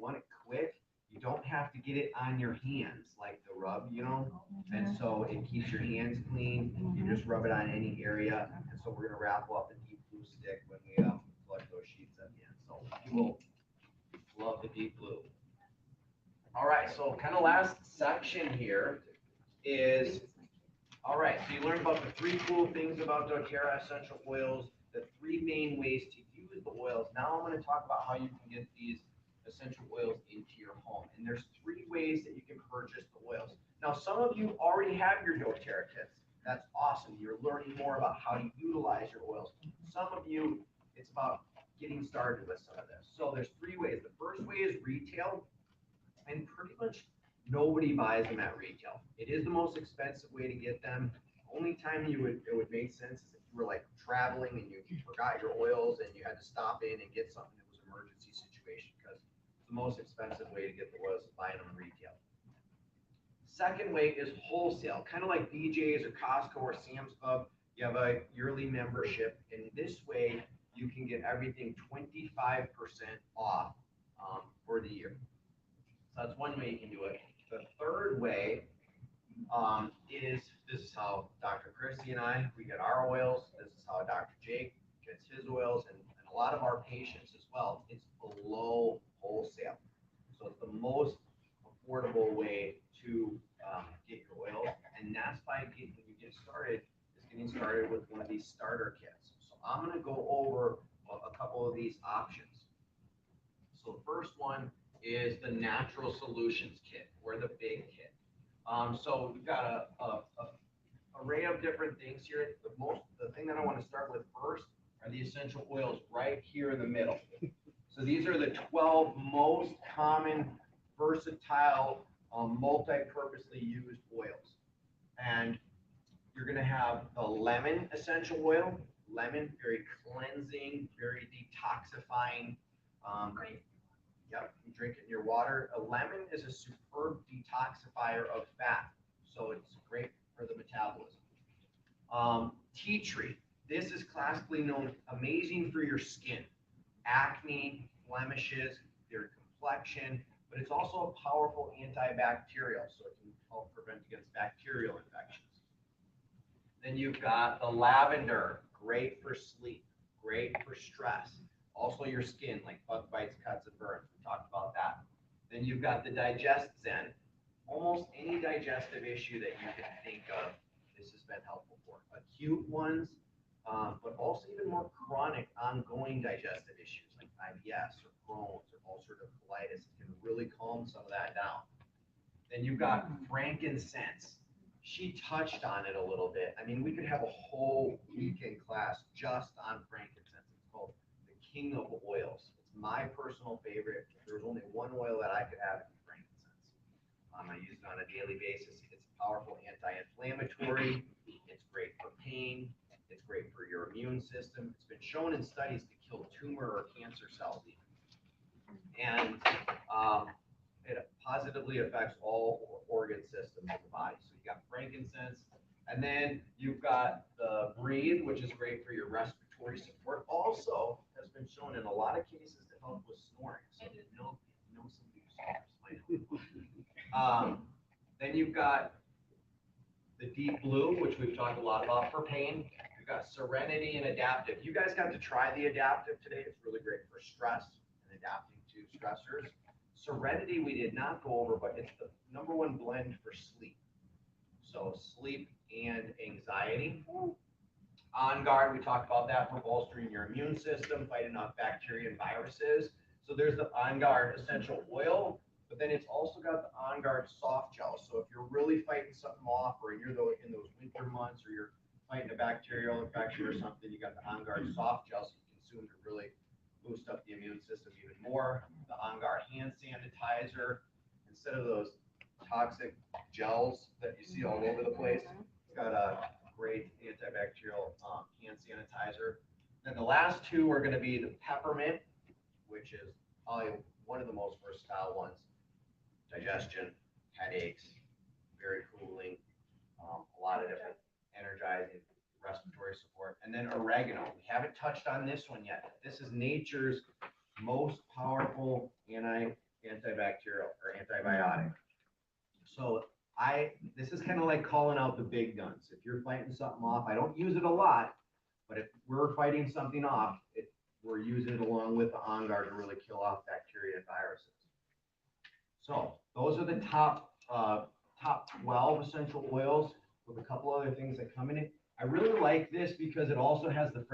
want it quick, you don't have to get it on your hands like the rub, and so it keeps your hands clean. You just rub it on any area, and so we're gonna raffle off the Deep Blue Stick when we collect those sheets at the end. So people love the Deep Blue. All right, so kind of last section here is, all right, so you learned about the 3 cool things about doTERRA essential oils, the 3 main ways to use the oils. Now I'm going to talk about how you can get these essential oils into your home. And there's 3 ways that you can purchase the oils. Now, some of you already have your doTERRA kits. That's awesome. You're learning more about how to utilize your oils. Some of you, it's about getting started with some of this. So there's 3 ways. The first way is retail, and pretty much nobody buys them at retail. It is the most expensive way to get them. Only time it would make sense is if you were like traveling and you forgot your oils and you had to stop in and get something that was an emergency situation, because the most expensive way to get the oils is buying them retail. Second way is wholesale, kind of like BJ's or Costco or Sam's Club. You have a yearly membership, and this way you can get everything 25% off for the year. So that's one way you can do it. The third way is, this is how Dr. Christi and we get our oils. This is how Dr. Jake gets his oils and a lot of our patients as well. It's below wholesale. So it's the most affordable way to get your oils. And that's by getting, when you get started, is getting started with one of these starter kits. So I'm going to go over a couple of these options. So the first one is the Natural Solutions Kit, or the big kit. So we've got a array of different things here. The thing that I want to start with first are the essential oils right here in the middle. So these are the 12 most common, versatile, multi-purposely used oils. And you're going to have the lemon essential oil. Lemon, very cleansing, very detoxifying. Yep, you drink it in your water. A lemon is a superb detoxifier of fat, so it's great for the metabolism. Tea tree. This is classically known, amazing for your skin, acne, blemishes, your complexion, but it's also a powerful antibacterial, so it can help prevent against bacterial infections. Then you've got the lavender, great for sleep, great for stress. Also your skin, like bug bites, cuts, and burns. We talked about that. Then you've got the Digest Zen. Almost any digestive issue that you can think of, this has been helpful for. Acute ones, but also even more chronic, ongoing digestive issues like IBS or Crohn's or ulcerative colitis. It can really calm some of that down. Then you've got frankincense. She touched on it a little bit. I mean, we could have a whole weekend class just on frankincense. It's called the king of oils. It's my personal favorite. If there was only one oil that I could have, it'd be frankincense. I use it on a daily basis. It's powerful anti-inflammatory. It's great for pain. It's great for your immune system. It's been shown in studies to kill tumor or cancer cells even. And it positively affects all organ systems of the body. So you got frankincense, and then you've got the breathe, which is great for your respiratory support. Also has been shown in a lot of cases to help with snoring. So you know somebody who snores. Then you've got the deep blue, which we've talked a lot about for pain. You've got serenity and adaptive. You guys got to try the adaptive today. It's really great for stress and adapting to stressors. Serenity we did not go over, but it's the #1 blend for sleep. So sleep and anxiety. On Guard, we talked about that for bolstering your immune system, fighting off bacteria and viruses. So there's the On Guard essential oil, but then it's also got the On Guard soft gel. So if you're really fighting something off, or you're in those winter months, or you're fighting a bacterial infection or something, you got the On Guard soft gel, so you consume to really boost up the immune system even more. The On Guard hand sanitizer, instead of those toxic gels that you see all over the place, it's got a great antibacterial hand sanitizer. Then the last two are going to be the peppermint, which is probably one of the most versatile ones. Digestion, headaches, very cooling, a lot of different energizing, respiratory support. And then oregano. We haven't touched on this one yet. This is nature's most powerful antibacterial or antibiotic. So this is kind of like calling out the big guns. If you're fighting something off, I don't use it a lot, but if we're fighting something off, we're using it along with the On Guard to really kill off bacteria and viruses. So those are the top 12 essential oils with a couple other things that come in it. I really like this because it also has the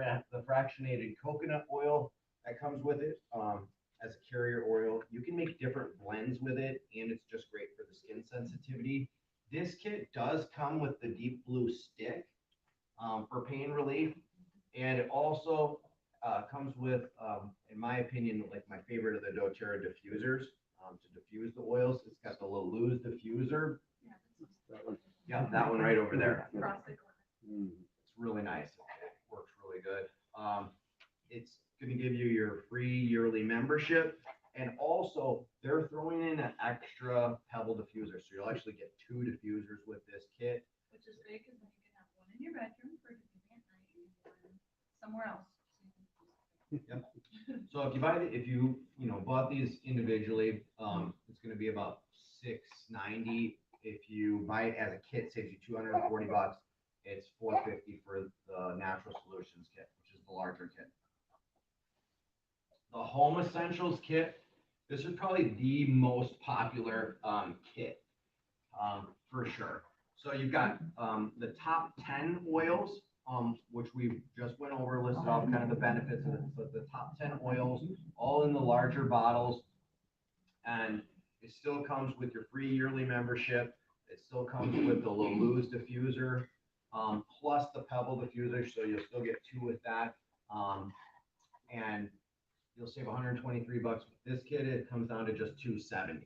fractionated coconut oil that comes with it as a carrier oil. You can make different blends with it, and it's just great for the skin sensitivity. This kit does come with the deep blue stick for pain relief, and it also comes with, in my opinion, like my favorite of the doTERRA diffusers to diffuse the oils. It's got the little loose diffuser. Yeah, that one right over there. It's really nice. It works really good. It's going to give you your free yearly membership, and also they're throwing in an extra pebble diffuser, so you'll actually get 2 diffusers with this kit. Which is great because then you can have one in your bedroom for convenient night and one somewhere else. Yep. So if you bought these individually, it's going to be about $690. If you buy it as a kit, saves you $240. it's $450 for the Natural Solutions kit, which is the larger kit. The Home Essentials kit, this is probably the most popular kit, for sure. So you've got the top 10 oils, which we just went over, listed out kind of the benefits of it. So the top 10 oils, all in the larger bottles, and it still comes with your free yearly membership. It still comes with the Lulu's diffuser, plus the Pebble diffuser, so you'll still get 2 with that. And you'll save $123 with this kit. It comes down to just $270.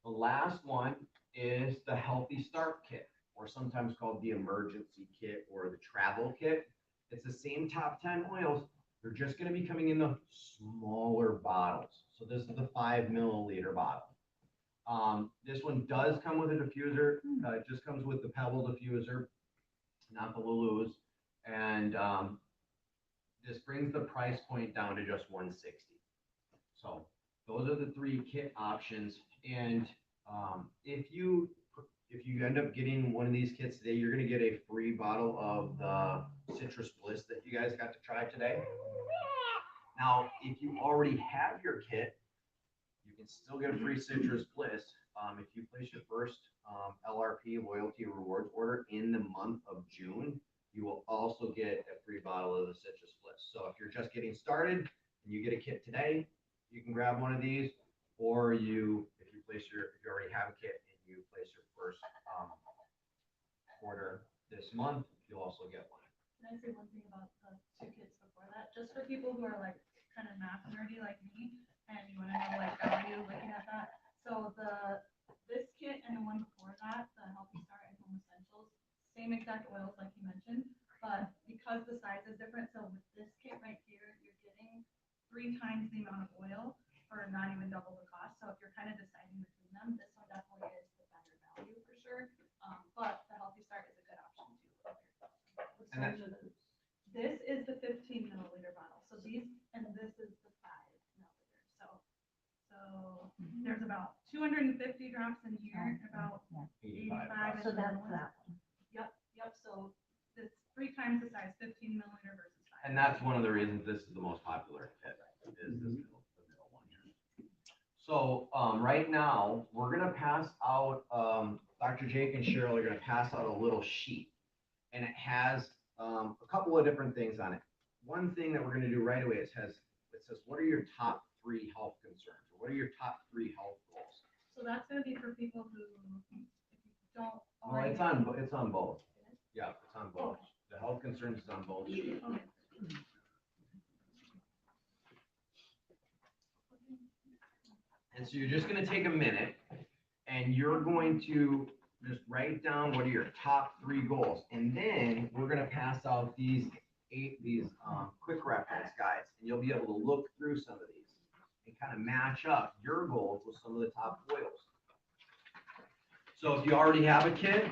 The last one is the Healthy Start kit, or sometimes called the emergency kit or the travel kit. It's the same top 10 oils. They're just going to be coming in the smaller bottles. So this is the 5 milliliter bottle. This one does come with a diffuser. It just comes with the Pebble diffuser, not the Lulu's. And this brings the price point down to just $160. So those are the 3 kit options. And if you end up getting one of these kits today, you're going to get a free bottle of the Citrus Bliss that you guys got to try today. Now, if you already have your kit, you can still get a free Citrus Bliss. If you place your first LRP loyalty rewards order in the month of June, you will also get a free bottle of the Citrus Bliss. So if you're just getting started and you get a kit today, you can grab one of these, or if you already have a kit and you place your first order this month, you'll also get one. Can I say one thing about the 2 kits before that? Just for people who are like kind of math nerdy like me, and you want to know like value looking at that. So this kit and the one before that, the Healthy Start and Home Essentials, same exact oils like you mentioned, but because the size is different, so with this kit right here, you're getting 3 times the amount of oil for not even double the cost. So if you're kind of deciding between them, this one definitely is the better value for sure. But the Healthy Start is a good option too. This is the 15 milliliter bottle. So this is the 5 milliliter. So there's about 250 drops in here, about 85. So that's that one. Yep. So it's 3 times the size, 15 milliliter versus 5. And that's one of the reasons this is the most popular kit, is the middle one here. So right now, we're going to pass out, Dr. Jake and Cheryl are going to pass out a little sheet. And it has a couple of different things on it. One thing that we're going to do right away, it says, what are your top 3 health concerns? Or what are your top 3 health goals? So that's going to be for people who don't. Well, it's on both. Yeah, it's on both. The health concerns is on both sheets. Okay. And so you're just going to take a minute and you're going to just write down what are your top 3 goals. And then we're going to pass out these quick reference guides, and you'll be able to look through some of these and kind of match up your goals with some of the top oils. So if you already have a kit,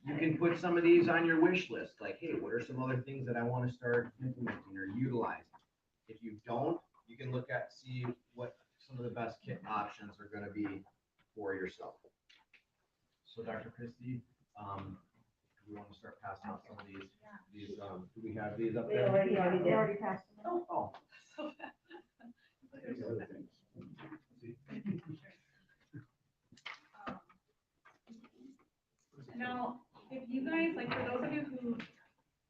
you can put some of these on your wish list. Like, hey, what are some other things that I want to start implementing or utilizing? If you don't, you can see what some of the best kit options are going to be for yourself. So Dr. Christi, we want to start passing out some of these. Do we have these up there? We already passed them. Oh. Now, if you guys, like for those of you who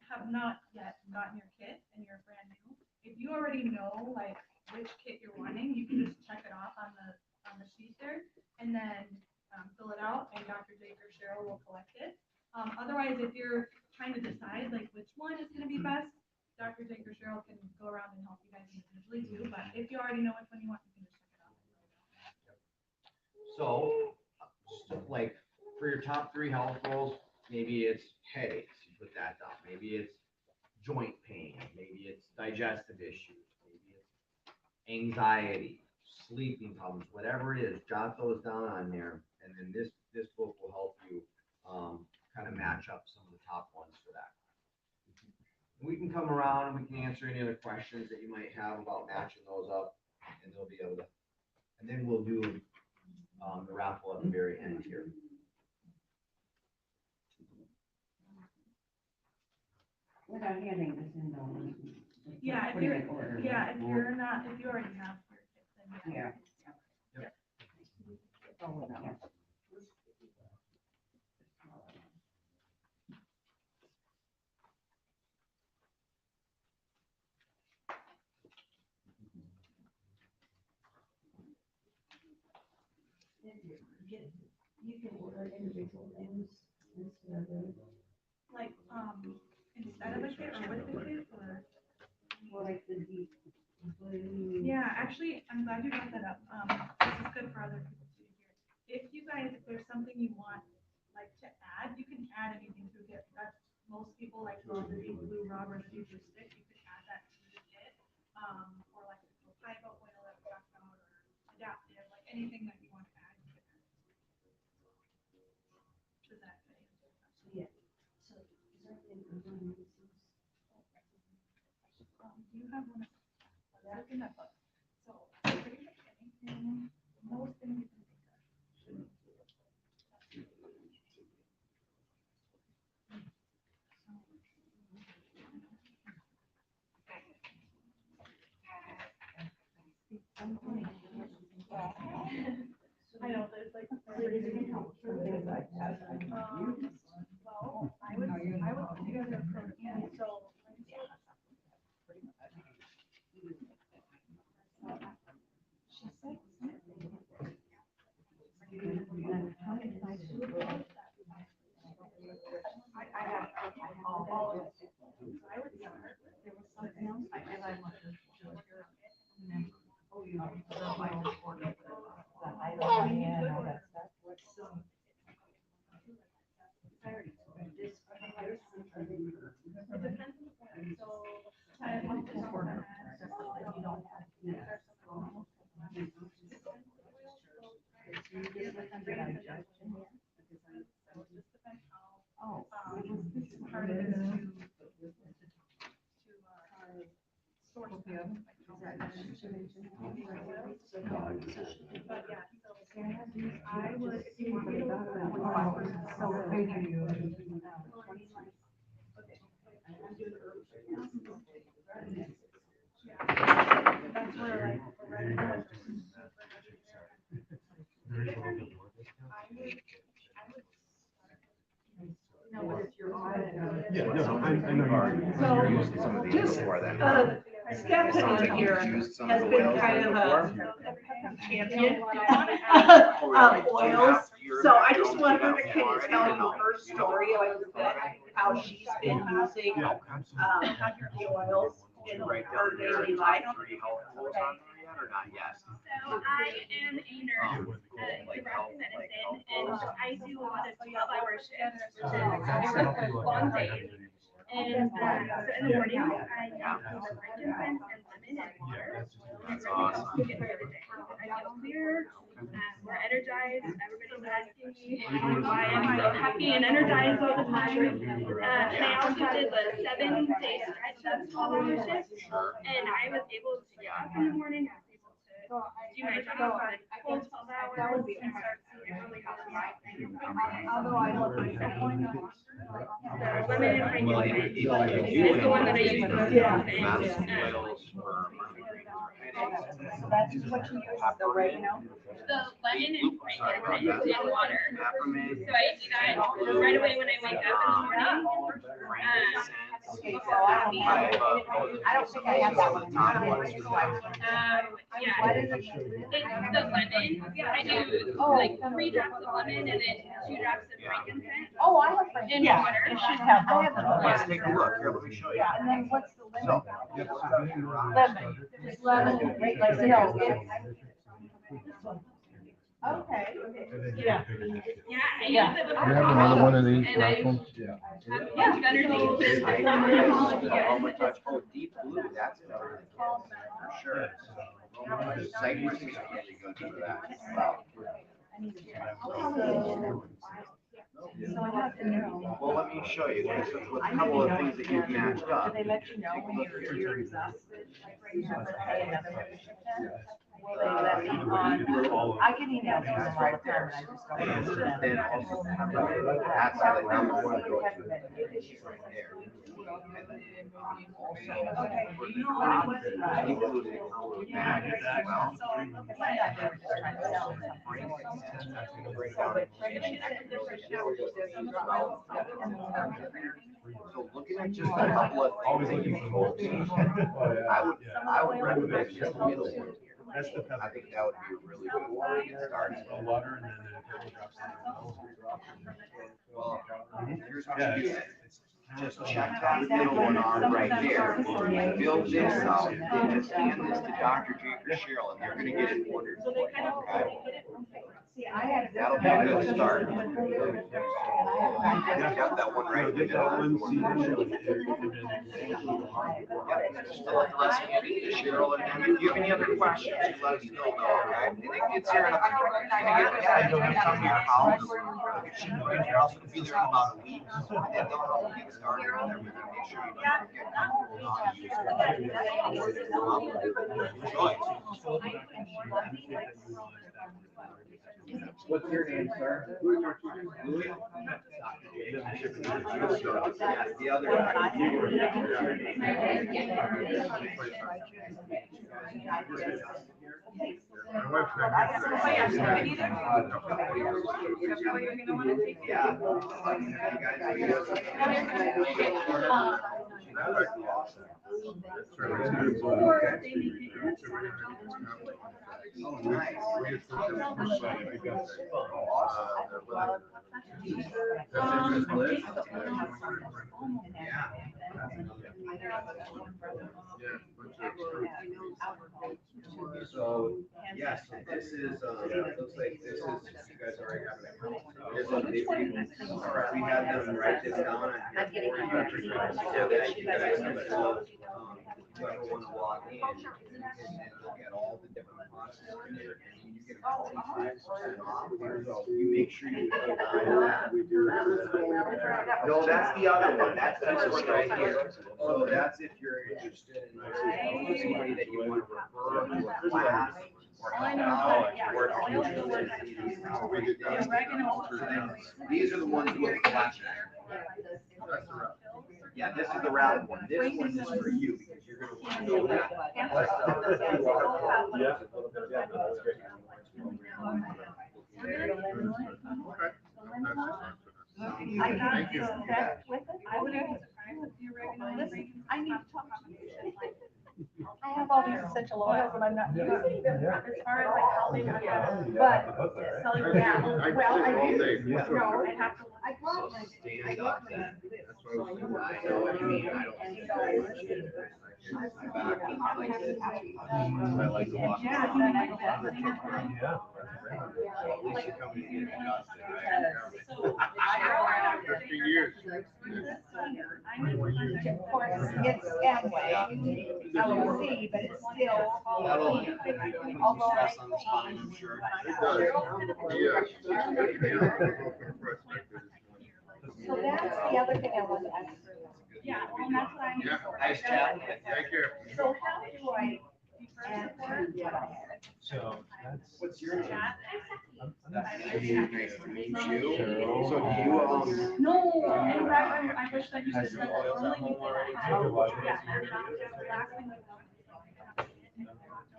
have not yet gotten your kit and you're brand new, if you already know like which kit you're wanting, you can just check it off on the sheet there, and then fill it out, and Dr. Jake or Cheryl will collect it. Otherwise, if you're trying to decide like which one is going to be best, Dr. Jake or Cheryl can go around and help you guys individually too. But if you already know which one you want, you can just check it off. So, like for your top 3 health goals, maybe it's headaches, you put that down. Maybe it's joint pain. Maybe it's digestive issues. Maybe it's anxiety, sleeping problems, whatever it is, jot those down on there. And then this book will help you kind of match up some of the top ones for that. We can come around and we can answer any other questions that you might have about matching those up, and they'll be able to, and then we'll do the raffle at the very end here. Without handing this in though. Yeah, if Putting you're, it in order. yeah, if you're not, if you already have your kit, then yeah. Yeah. Oh, no. You can order individual things instead of, Like, instead of a kit or with the kit, or? like the deep blue. Yeah, actually, I'm glad you brought that up. This is good for other people to hear. If you guys, if there's something you want, like, to add, you can add anything to it. That's, most people like the deep blue rub or the deep blue stick, you can add that to the kit. Or like the fiber oil that we talked about, or adaptive, like anything that you want to add, you can add. Does that fit? Yeah. So, is there anything for one of these? Do you have one? Looking at books. So pretty much anything, most things you can think of. I know, there's like. Well, I would put together a program, so. Part of it is source them. But yeah, so I would, if you want me to look at that, So thank you. that's where like. Yeah, no, I know. So, You're used to some of these just, before then. Stephanie here has Used some been of the oils kind of a before. champion of oils. So I just want her to kind of tell you her story a little bit, how she's been using, the oils in her daily life. Or not yet? So I am a nurse at University Medicine, and I do a lot of 12-hour shifts, which is long days. And so in the morning, I use frankincense and lemon and water. That's awesome. To get through the day. I feel clear, more energized. Everybody's asking me why I'm so happy and energized all the time. And I also did the 7-day stretch of 12-hour shifts, and I was able to get up in the morning. I was able to do my job for the full 12 hours and start seeing it really help me out. Although I look like The lemon and frankincense Well, is the one that I use most often. So that's what you use the oregano. The lemon and frankincense in water. So I do that right away when I wake up in the morning. Okay, so I don't think I have that one. Yeah, it's the lemon. I do like 3 drops of lemon and then 2 drops of frankincense. Oh, I have frankincense. In Yeah, water. it should have both of them. Let's take a look. Here, let me show you. Yeah, and then what's the lemon? So, Lemon. Just lemon, like, no, okay. Yeah. Yeah, I Yeah. use it you before have another one of these and I black ones? have much better days. Almond touch, oh, deep blue, that's better. For sure. Cypress is really good for that. So I have to know. Well, let me show you, because with a couple of things that you've matched Do up. they let you know when you're exhausted? You have to pay another membership then? Will they let me on? I get emails from them all the time, and I just don't answer them. Then also, that's the number one go-to right there. And then Okay. Including our bag as well. So looking at just a couple of. Always looking for more. I would recommend just a middle one. That's the I think that would be a really good one to get started. water and then a couple drops in Well, here's what Yeah, you do. it's Just check that middle one off right there. Fill this out, then just hand this to Dr. Jake or Cheryl, and they're gonna get it ordered for you, okay? That'll be a good start. Yep, that one right Get there. that one seated. Yep, just fill out the rest of it to Cheryl, and then if you have any other questions, you let us know, okay? And it gets here in a, yeah, you'll have some to your house. It should be in your house, it'll be there in about a week. And then they'll help you get started with everything, make sure you don't forget comfortable how to use it. What's your name, sir? Louis? Yeah, the other Oh, nice. So, yeah, so this is, looks like this is, you guys already have an account. This is, all right, we had them write this down on here for you. So that you guys can, whoever want to log in, and look at all the different processes here, and you get 25% off. You make sure you put that. No, that's the other one, that's this one right here. So that's if you're interested in somebody that you want to refer to a class or help out, or if you're interested in these. So then, these are the ones with the flash. Yeah, this is the round one. This one is for you because you're gonna want to know that. Thank you. I would have listen, I need to talk to you. I have all these essential oils and I'm not using them. As far as like how they would get. But, Yeah. well, I do. Yeah. No, I have to. I brought my. Stand up then. That's what I was doing. I know what you mean. I don't think I would. My back is like this. I like to walk Yeah, around. then I go. Yeah. At least you're coming to get adjusted, right? So I 15 years. Of course, it's Amway, LLC, but it's still. That'll Although I stress on the spine, I'm sure. So that's the other thing I want to ask. Yeah, well, that's what I'm. Nice chat. Take care. So how do I add to what I have? So that's. What's your name? That's- Nice to meet you. So do you, No, I wish I Has just. your oils at home already?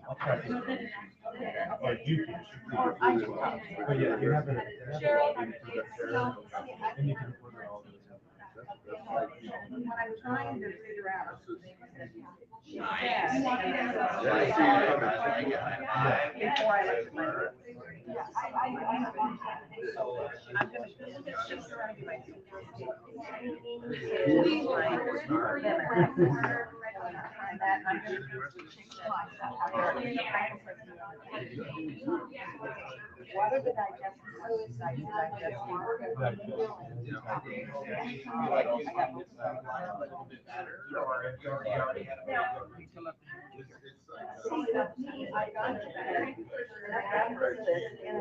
I'll try to. Or you can. Or I can. But yeah, you have a. And you can order all those. What I'm trying to figure out. I see you coming. Before I let you know. Yeah, I'm gonna, it's just trying to be and that I'm gonna. What are the digestive fluids? I digest I got it. And I got this and I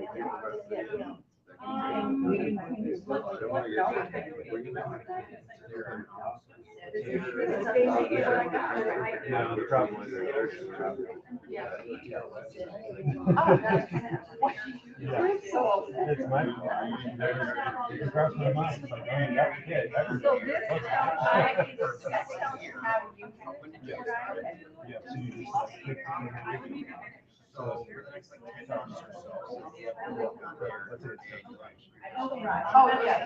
No, the problem is. So. It's my fault. It crossed my mind. It's like, I mean, that's it. So this stuff, I, this stuff, how do you? So for the next like 10 months or so, we'll be able to work on there. Oh, yeah.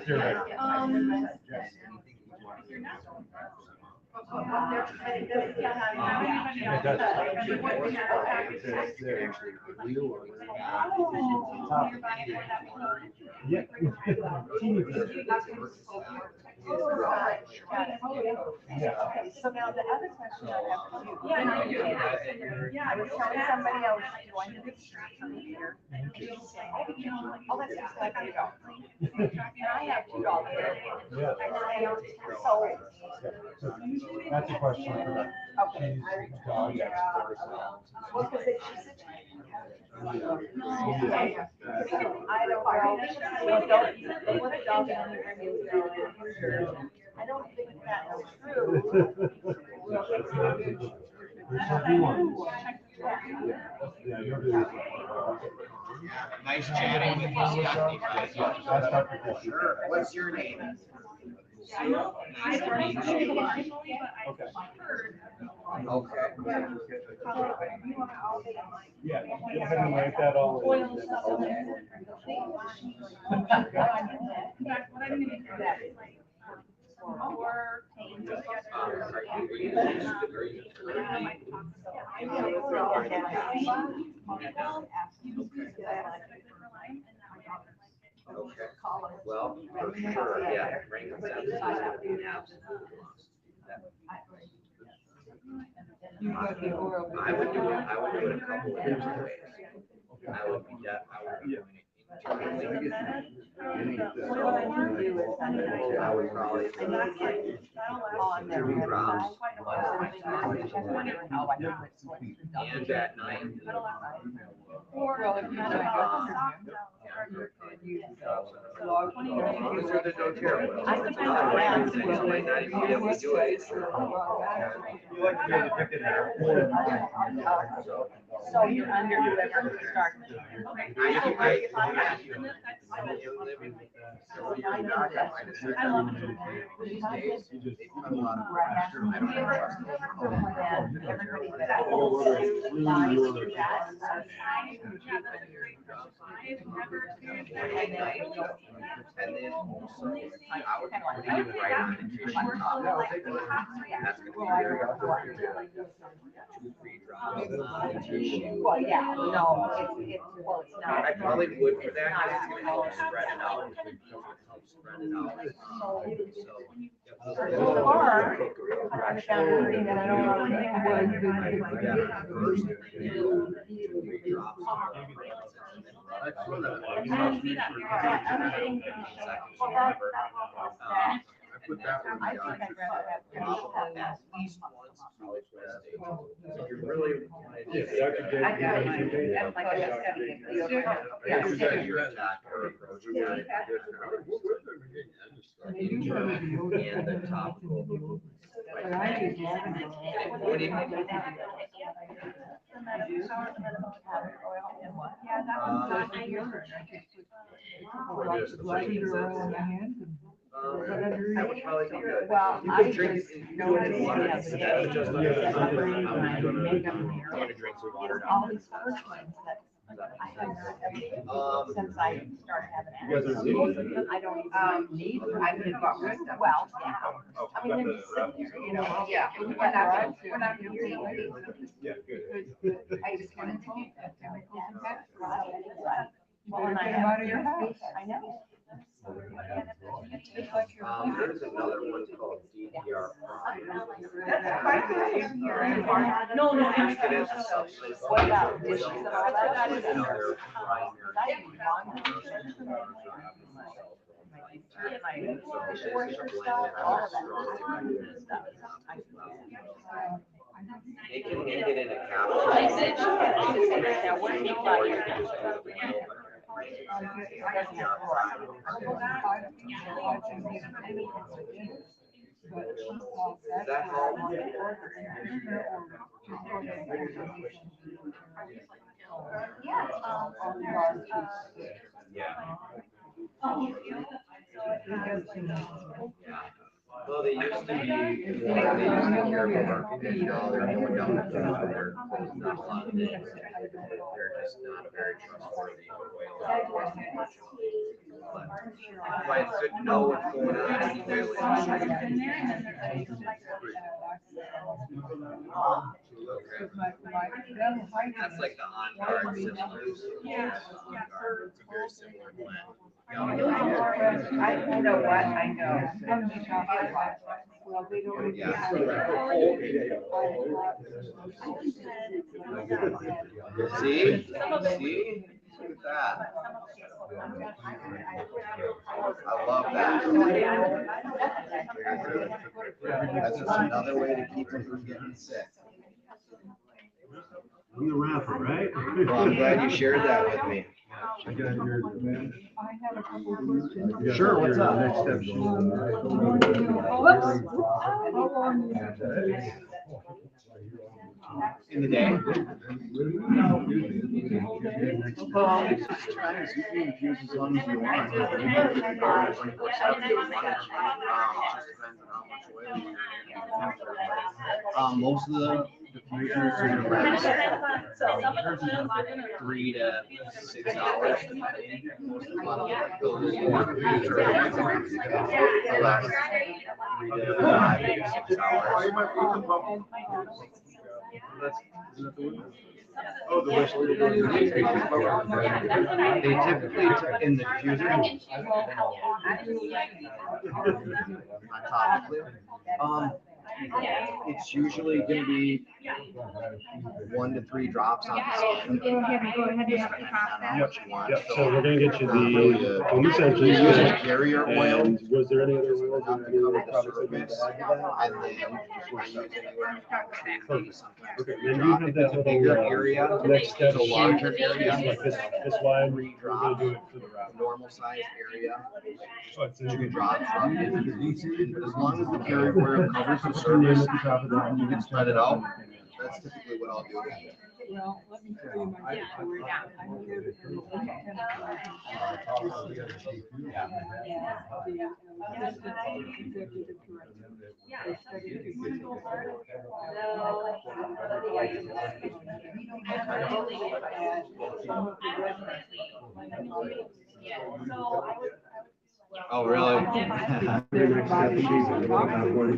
Yeah. Okay, so now the other question I have for you. I was telling somebody else joined the here. And she said, oh, that's just like I go. And I have $2. Yeah. So. That's a question for that. Okay. Dog expert. Well, because she said. I don't know. What dog, what dog I don't think that's true. Yeah, you'll do. Nice chatting with you, Stephanie. That's Dr. Christi. Sure. What's your name? I don't personally, but I Okay. heard. Okay. Yeah, go ahead and write that all in. In fact, what I'm gonna do is like, more paint Okay. Well, for sure, yeah. Rain consensus is gonna be an absolute must. I would do it a couple of different ways. I would be I would be doing it internally. I would probably do two drops and at night. or Those are the doTERRA oils. It's not you might not even be able to do it. You like to be able to pick it out. So you're under whoever starts. And then also, I would put you the right medication top. That's gonna be very important. 2-3 drops. Well, yeah, no, it's, well, it's not. I probably would for that, because it's gonna help spread it out. Help spread it out. Or, I found one thing that I don't know what You're really. And the topical. That would probably be good. Well, You I could drink just it in noticed water. the other day, That's just like that a- somebody might make them there. drink some water All these first ones that I have since I started having You guys are allergies. I don't even need them. I could have got rid of them. Well, yeah. I mean, they're just sitting there, you know. Yeah. We're not gonna be. Yeah, good. I just wanted to get that chemicals and that. Right. Well, and I Get 'em have out of your house. I know. There's another one called DDR Prime. No, no. It is a substance. What about dishes and all that? Another primary. My dishwasher stuff, all of that stuff. It can make it in a capsule. Now, what do you Or you like? can just do it with milk. DDR Prime. Does that help? Yeah. Yeah. Well, they used to be, they used to be careful marketing, now they're going down the path where they're closing out a lot of things. They're just not a very trustworthy oil, unfortunately. But that's why it's good to know what's going on in the oil industry. That's like the on-guard systems. Yeah. It's a very similar blend. You know what, I know. Well, they don't. Yeah. See? See? Look at that. I love that. That's just another way to keep them from getting sick. I'm the rapper, right? Well, I'm glad you shared that with me. I got your. I have a couple of questions. Sure, what's up? Next step. In the day. Well, it's just times you can infuse as long as you want. Just depends on how much oil you're in. Most of the diffusers are around 3 to 6 hours. Most of the bottle those last 3 to 5 to 6 hours. Oh, the wish. They typically in the diffuser. On top of it. It's usually going to be 1 to 3 drops on the skin. Go ahead and Depending on how much you want. Yep, so we're gonna get you the You essentially use a carrier oil. And was there any other oils? Enough to cover the surface, and then I use anywhere from 2 to sometimes Okay, 3 then you drops. have If that it's a little, bigger area, next step, a larger area, like this wide, 3 we're gonna drops. do it for the wrap. Normal size area, Oh, it's in 2 your- drops. As long as the carrier oil covers the surface, you can spread it out. That's typically what I'll do. Well, let me tell you my story. I live in the executive director. They studied Oh, really? The next step is she's in the top one.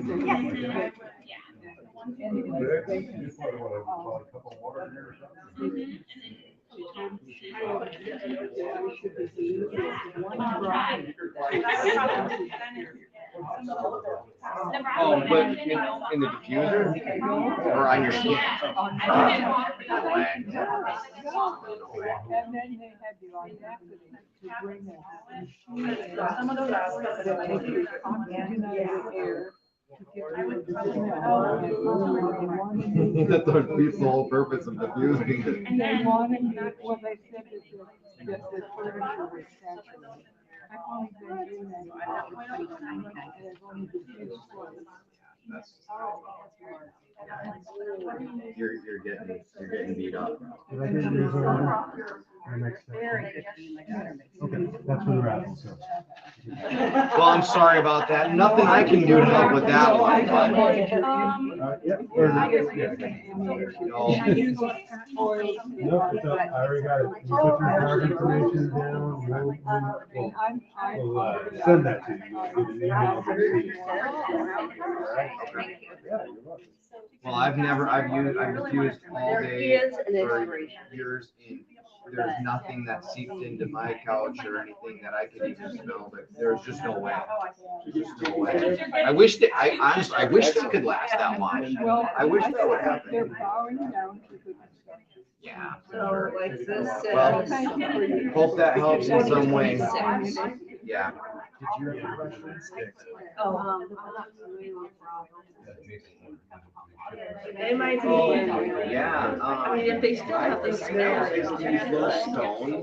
Oh, but in the diffuser or on your skin? And then they had the audacity to bring a machine Some of those that takes oxygenated air to get rid of the smell. That defeats the whole purpose of diffusing. And they wanted me, well, they said that the furniture was saturated. I've only been doing that. And it's only diffused twice. You're getting beat up. Did I get yours already? The next step. Okay, that's for the wrap. So. Well, I'm sorry about that. Nothing I can do to help with that one, but Yeah. no. Nope, it's up. I already got it. You put your card information down. We'll send that to you. Get an email from Steve. Yeah, you're welcome. Well, I've diffused all day for years, and there's nothing that seeped into my couch or anything that I could even smell, but there's just no way. There's just no way. I wish that could last that much. Well, I wish that would they're happen. bowing down to the. Yeah. So like this Well, says. hope that helps in some way. Yeah. Oh. They might be. Yeah. I mean, if they still have the smell. These little stones.